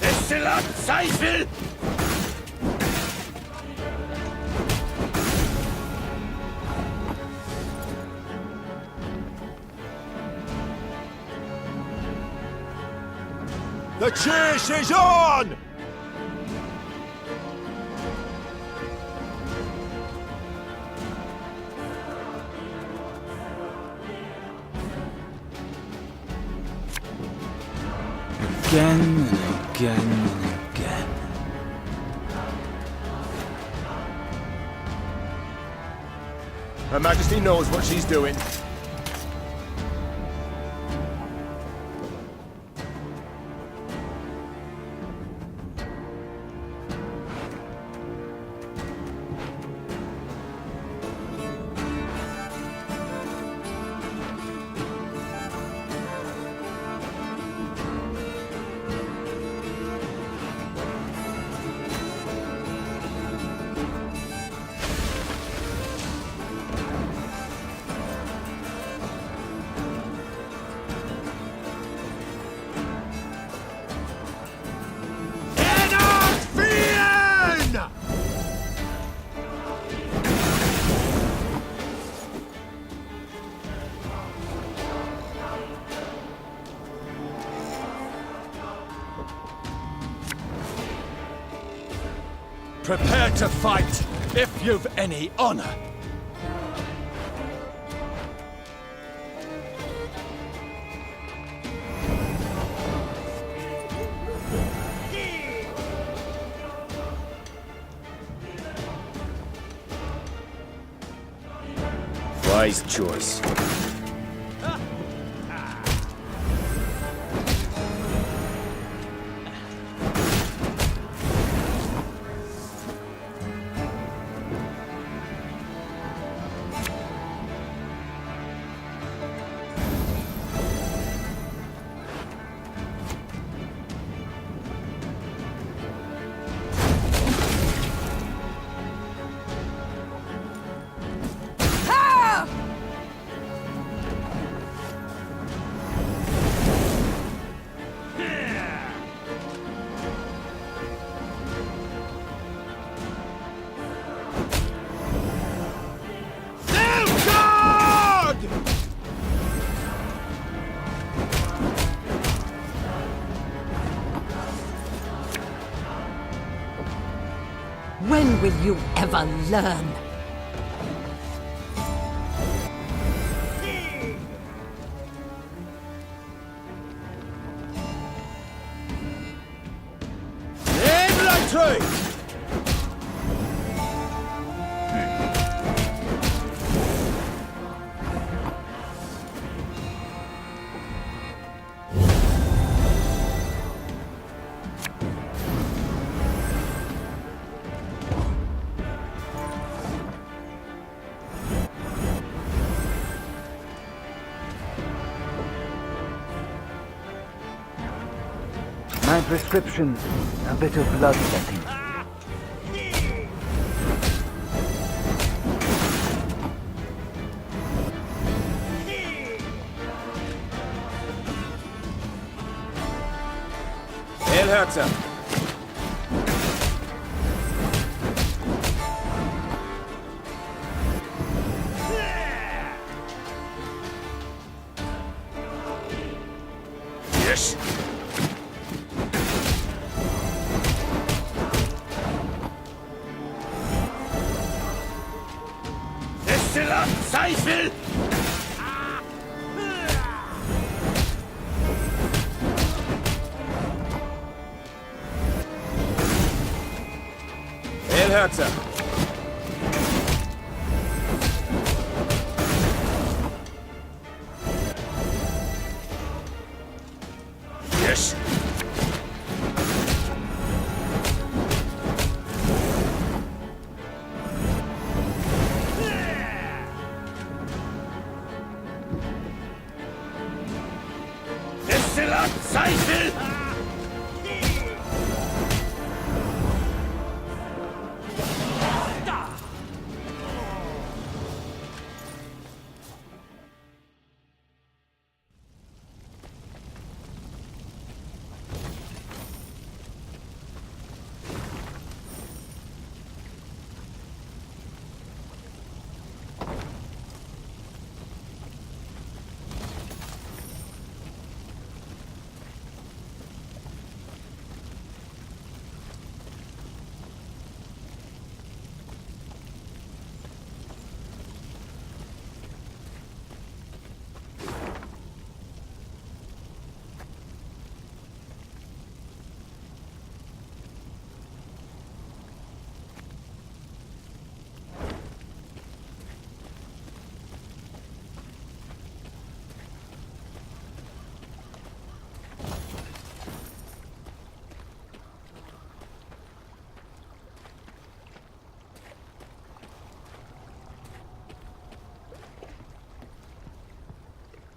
Exzellent Zweifel! The chase is on! Again and again and again. Her Majesty knows what she's doing. Prepare to fight, if you've any honor. Wise choice. When will you ever learn? My prescription, a bit of bloodletting. Elherzer! Yes. Zweifel! Elherzer! Yes. Zweifel!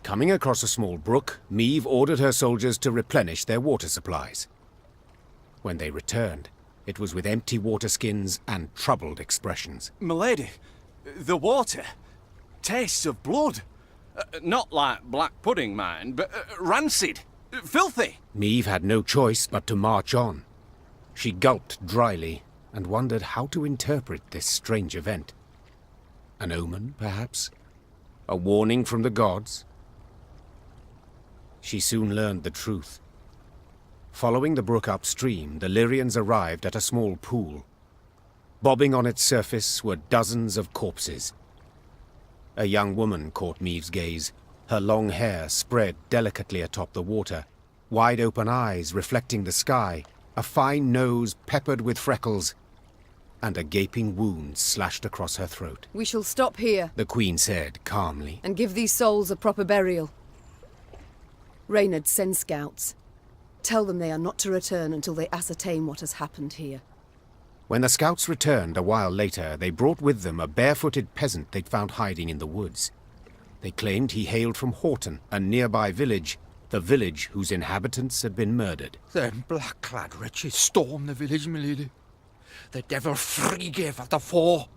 Coming across a small brook, Meve ordered her soldiers to replenish their water supplies. When they returned, it was with empty water skins and troubled expressions. Milady, the water tastes of blood. Not like black pudding, mind, but rancid, filthy. Meve had no choice but to march on. She gulped dryly and wondered how to interpret this strange event. An omen, perhaps? A warning from the gods? She soon learned the truth. Following the brook upstream, the Lyrians arrived at a small pool. Bobbing on its surface were dozens of corpses. A young woman caught Meave's gaze, her long hair spread delicately atop the water, wide-open eyes reflecting the sky, a fine nose peppered with freckles, and a gaping wound slashed across her throat. We shall stop here, The Queen said calmly. and give these souls a proper burial. Reynard, send scouts. Tell them they are not to return until they ascertain what has happened here. When the scouts returned a while later, they brought with them a barefooted peasant they'd found hiding in the woods. They claimed he hailed from Horton, a nearby village, the village whose inhabitants had been murdered. Them black-clad wretches stormed the village, milady. The devil free gave of the four.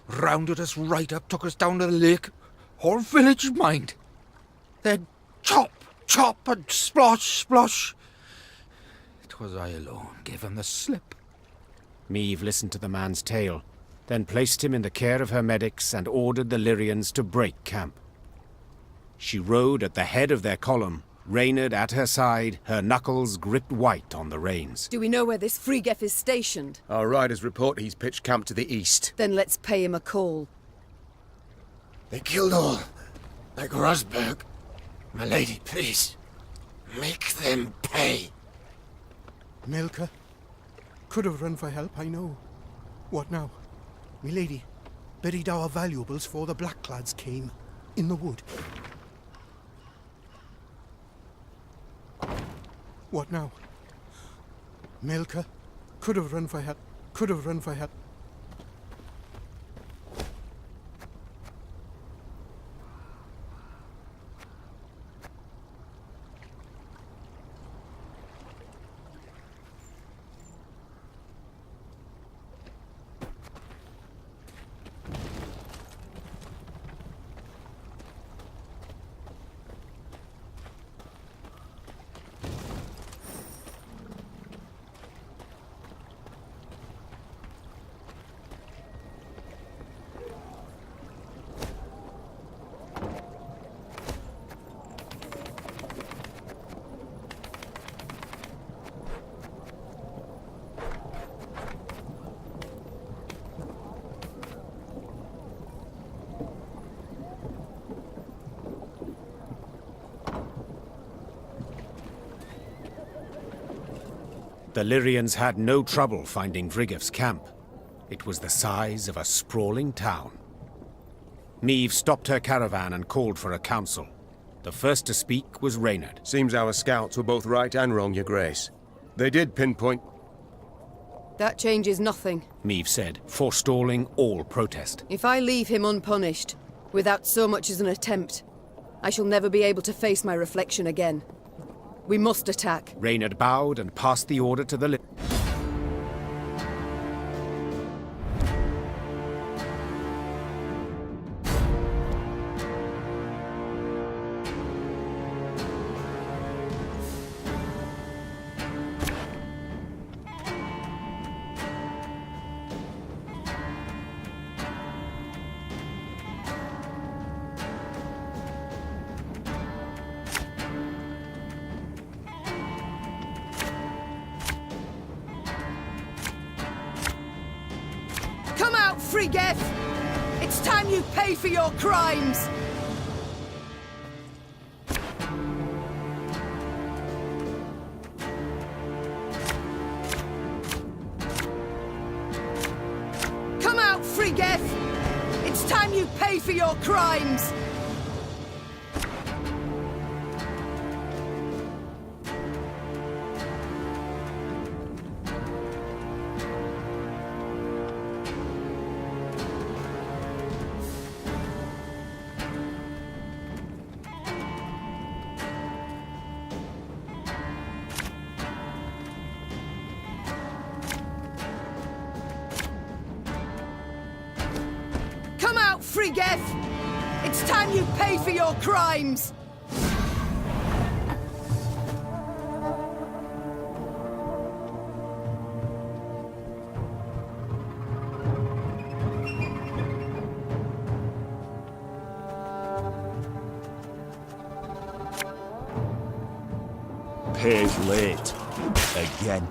Rounded us right up, took us down to the lake. Whole village, mind. Then chop, chop, and splosh, splosh. 'Twas I alone gave him the slip. Meave listened to the man's tale, then placed him in the care of her medics and ordered the Lyrians to break camp. She rode at the head of their column, Reynard at her side, her knuckles gripped white on the reins. Do we know where this Frigef is stationed? Our riders report he's pitched camp to the east. Then let's pay him a call. They killed all, like Rosberg. My lady, please, make them pay. Milka could have run for help, I know. What now? Me lady, buried our valuables for the blackclads came, in the wood. What now? Milka could have run for help, could have run for help. The Lyrians had no trouble finding Vrigef's camp. It was the size of a sprawling town. Meave stopped her caravan and called for a council. The first to speak was Reynard. Seems our scouts were both right and wrong, Your Grace. They did pinpoint... That changes nothing. Meave said, forestalling all protest. If I leave him unpunished, without so much as an attempt, I shall never be able to face my reflection again. We must attack. Reynard bowed and passed the order to the Come out, Frigef! It's time you pay for your crimes! Come out, Frigef! It's time you pay for your crimes! Come out, Frigef! It's time you pay for your crimes! Pays late. Again.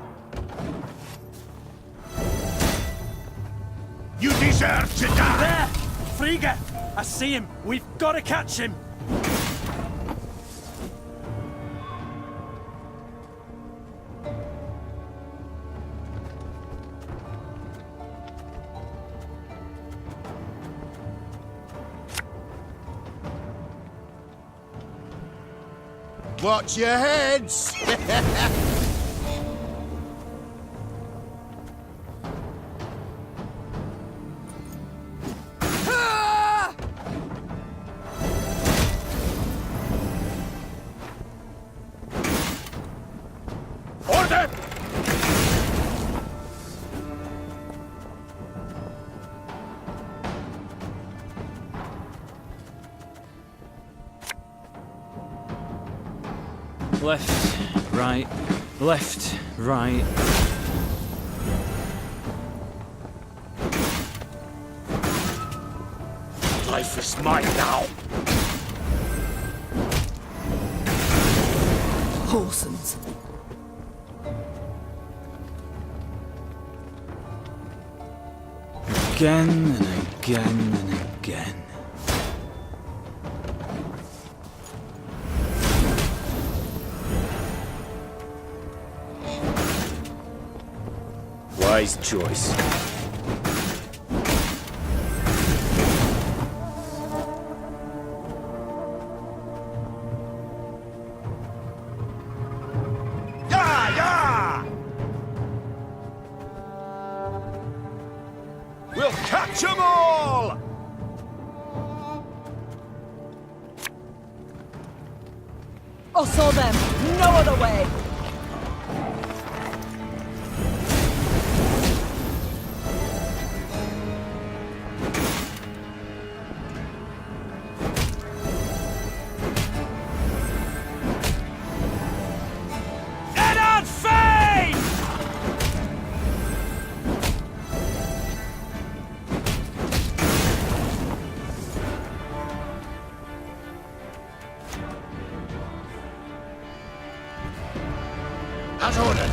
You deserve to die! There! Frigga! I see him! We've got to catch him! Watch your heads! Order! Left, right, left, right. Life is mine now! Horsens. Again and again and again. Wise choice. We'll catch 'em all! I saw them! No other way! As ordered.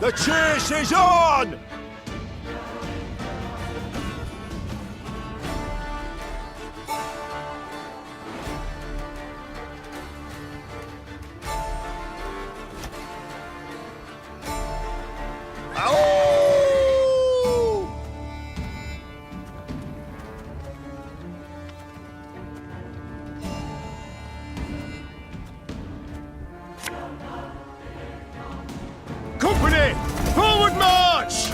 The chase is on! Company! Forward march!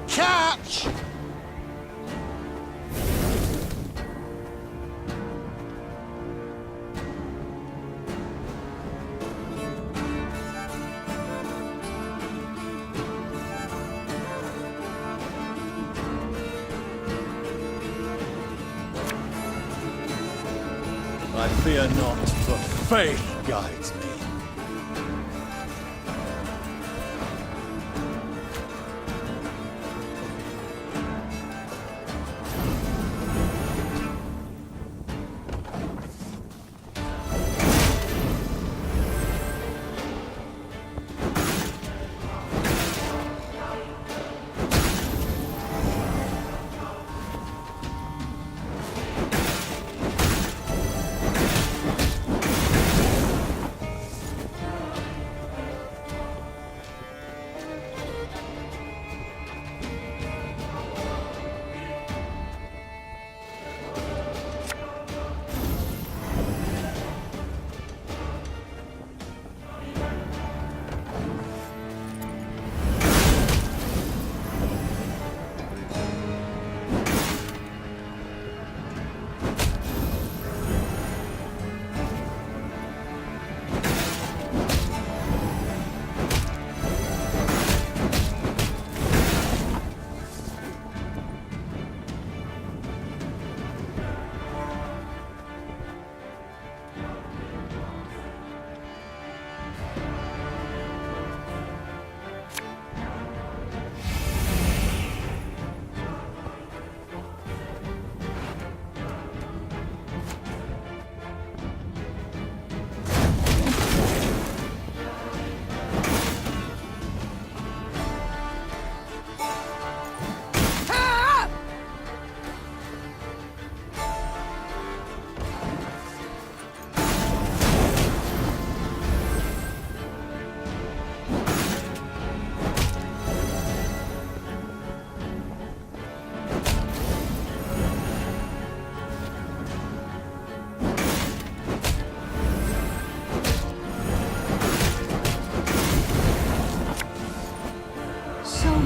Catch! I fear not, for faith guides me.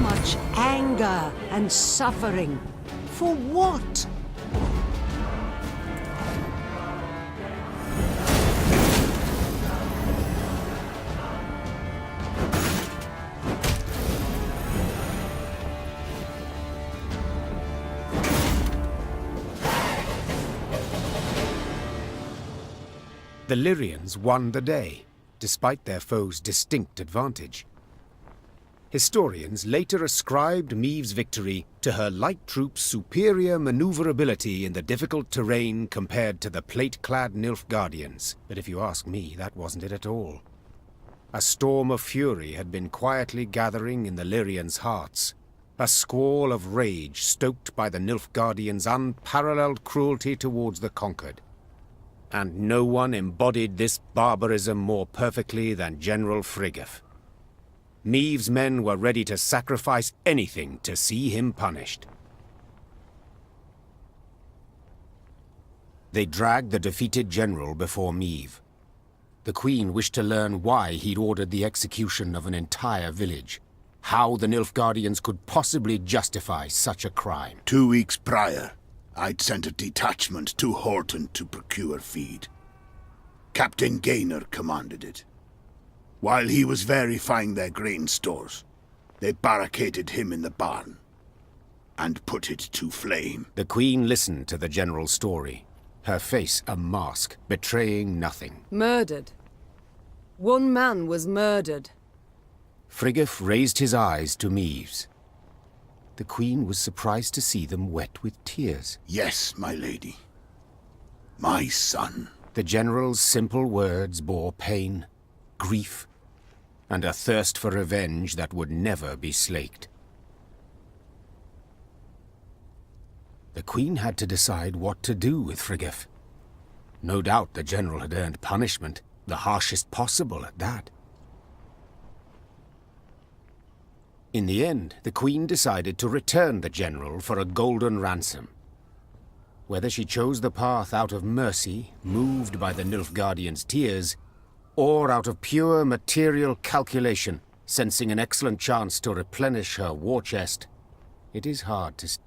much anger and suffering. For what? The Lyrians won the day, despite their foe's distinct advantage. Historians later ascribed Maeve's victory to her light troops' superior maneuverability in the difficult terrain compared to the plate-clad Nilfgaardians. But if you ask me, that wasn't it at all. A storm of fury had been quietly gathering in the Lyrians' hearts, a squall of rage stoked by the Nilfgaardians' unparalleled cruelty towards the conquered. And no one embodied this barbarism more perfectly than General Frigga. Maeve's men were ready to sacrifice anything to see him punished. They dragged the defeated general before Maeve. The Queen wished to learn why he'd ordered the execution of an entire village, how the Nilfgaardians could possibly justify such a crime. 2 weeks prior, I'd sent a detachment to Horton to procure feed. Captain Gaynor commanded it. While he was verifying their grain stores, they barricaded him in the barn and put it to flame. The Queen listened to the general's story, her face a mask, betraying nothing. Murdered. One man was murdered. Frigga raised his eyes to Maeve's. The Queen was surprised to see them wet with tears. Yes, my lady. My son. The general's simple words bore pain, grief, and a thirst for revenge that would never be slaked. The Queen had to decide what to do with Frigga. No doubt the general had earned punishment, the harshest possible at that. In the end, the Queen decided to return the general for a golden ransom. Whether she chose the path out of mercy, moved by the Nilfgaardians' tears, or out of pure material calculation, sensing an excellent chance to replenish her war chest, it is hard to say.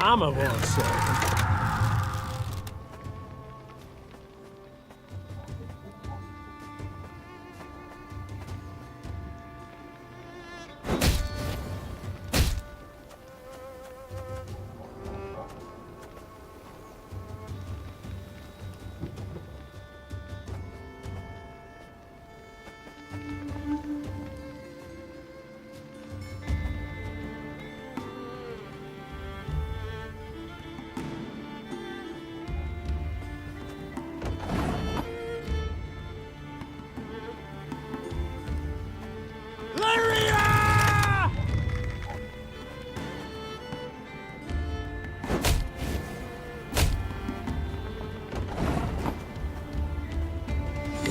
Armor won't save them.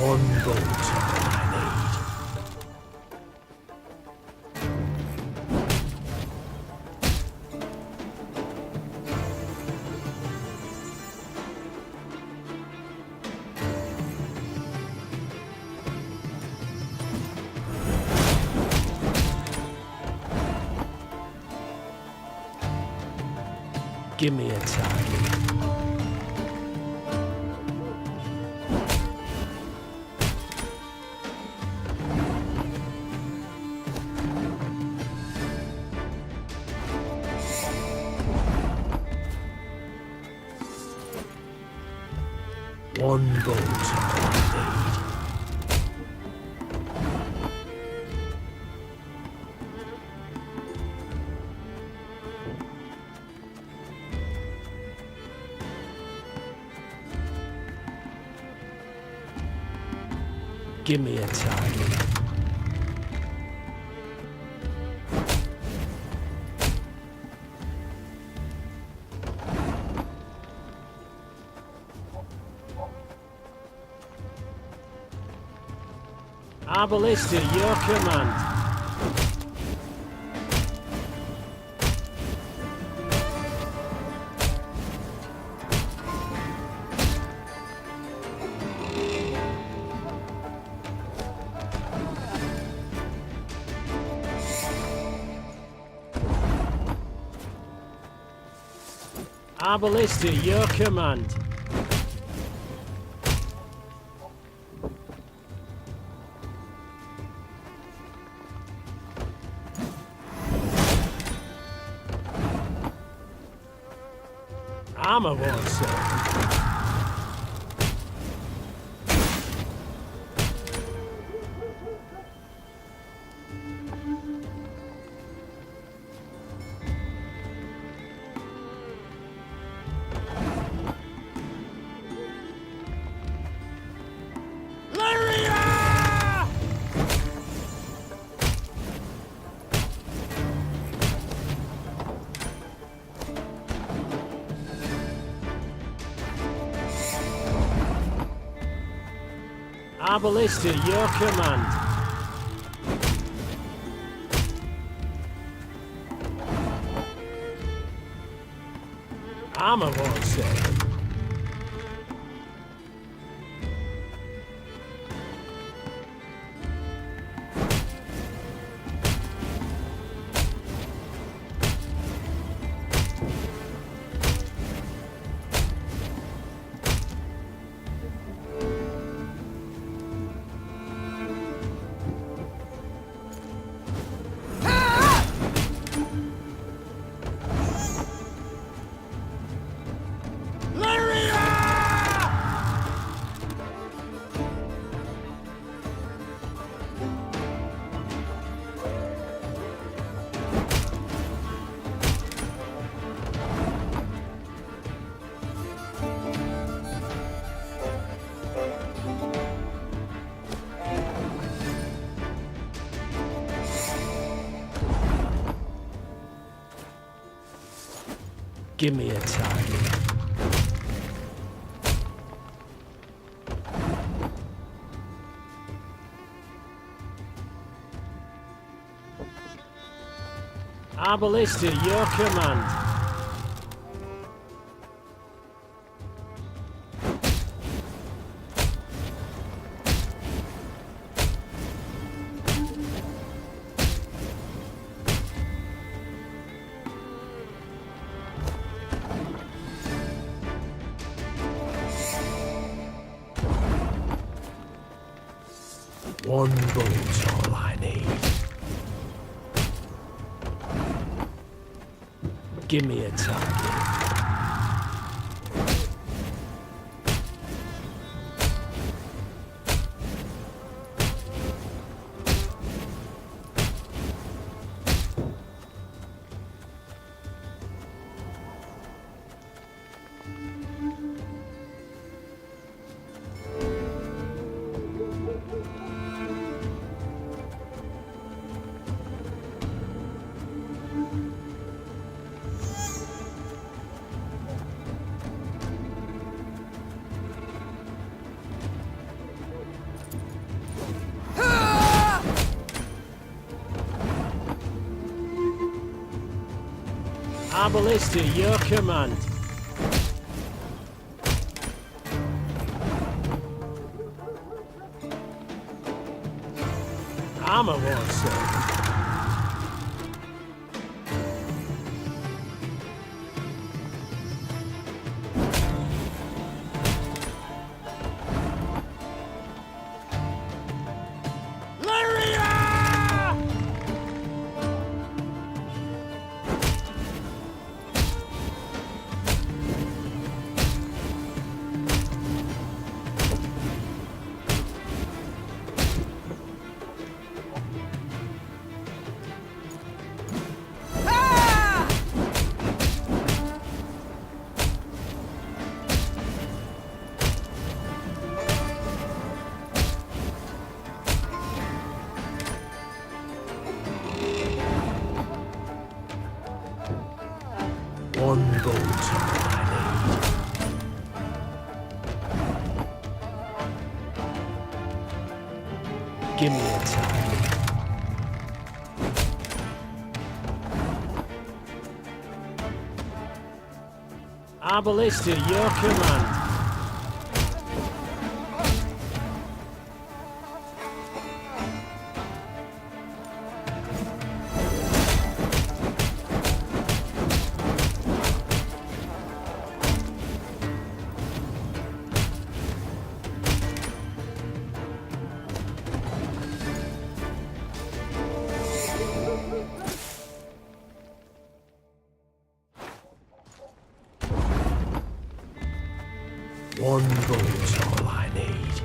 One bolt I need. Give me a target. One bolt I need. Give me a target. Our ballista, your command. Our ballista, your command. Armor won't save. Our ballista, your command. Armor won't save. Give me a target. Our ballista, your command. One bullet's all I need. Give me a target. Ballista, your command. Armor won't serve. One bolt all I need. Give me a target. Our ballista, your command. One bullet's all I need.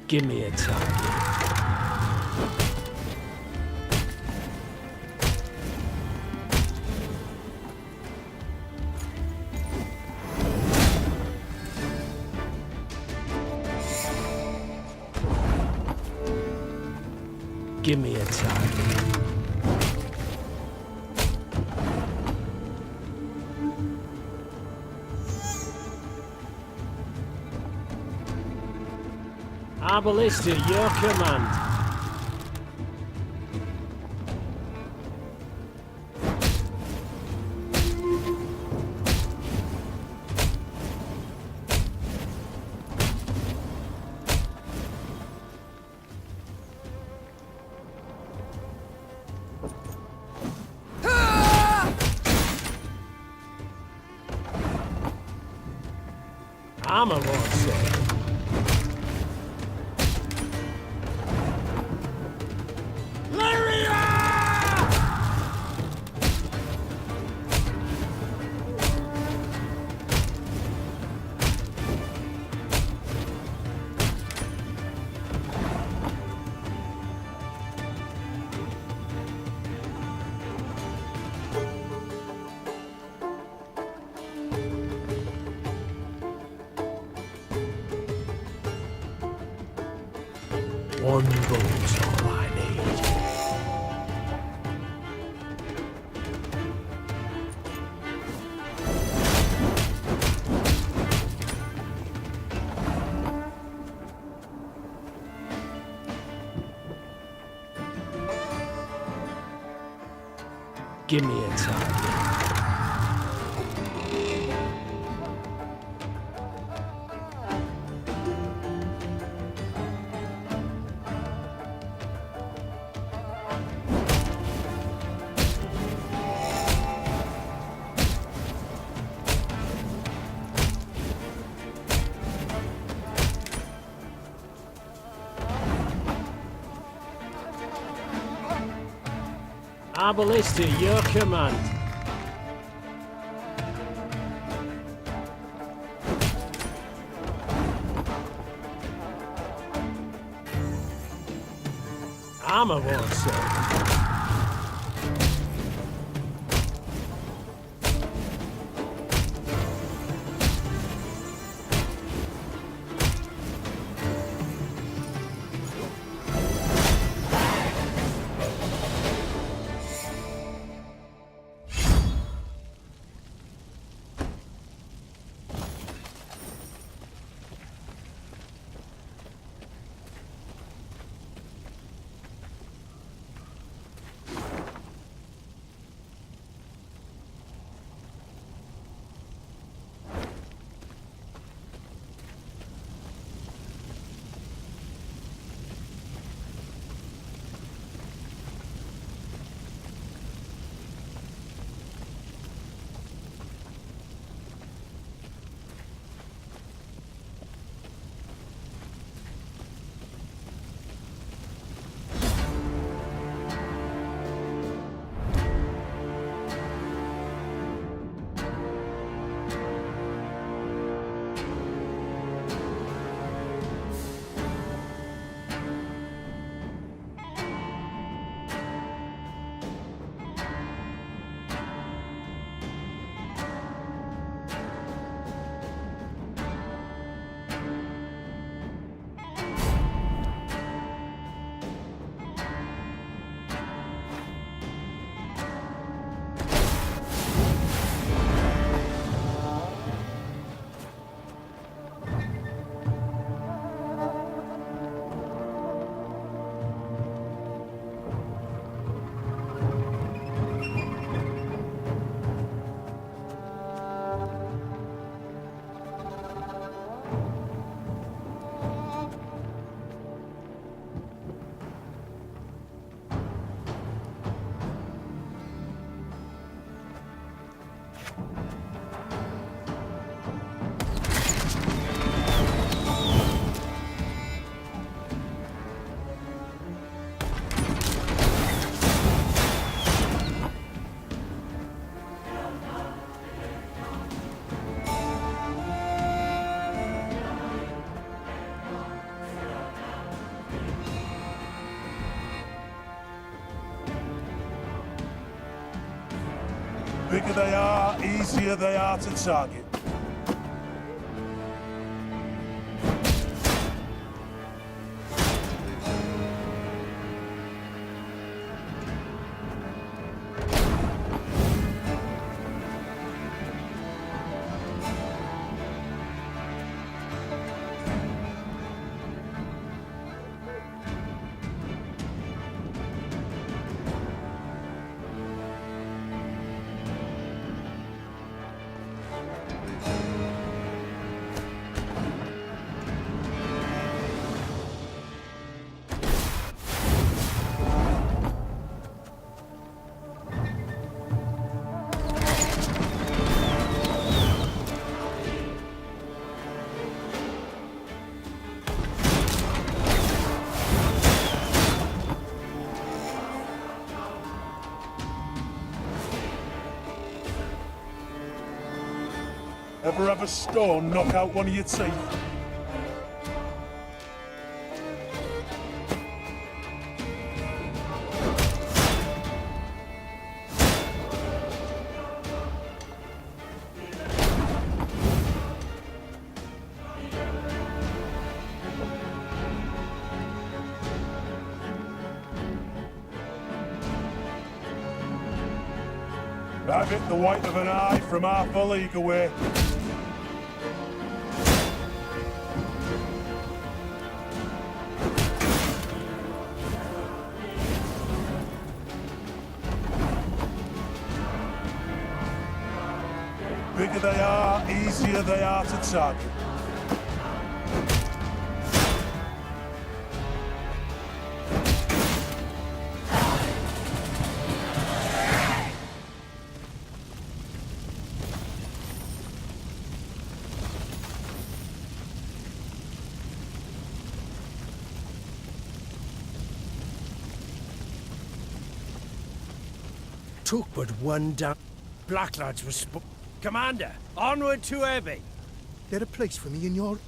Give me a target. Give me a target. Our ballista, your command. Armor won't save. One bullet's all I need. Give me a target. Our ballista, your command. Armor won't serve. Bigger they are, easier they are to target. Ever have a stone knock out one of your teeth? I've hit the white of an eye from half a league away. Bigger they are, easier they are to target. took but one down. Blacklads was Commander, onward to Abbey. There a place for me in your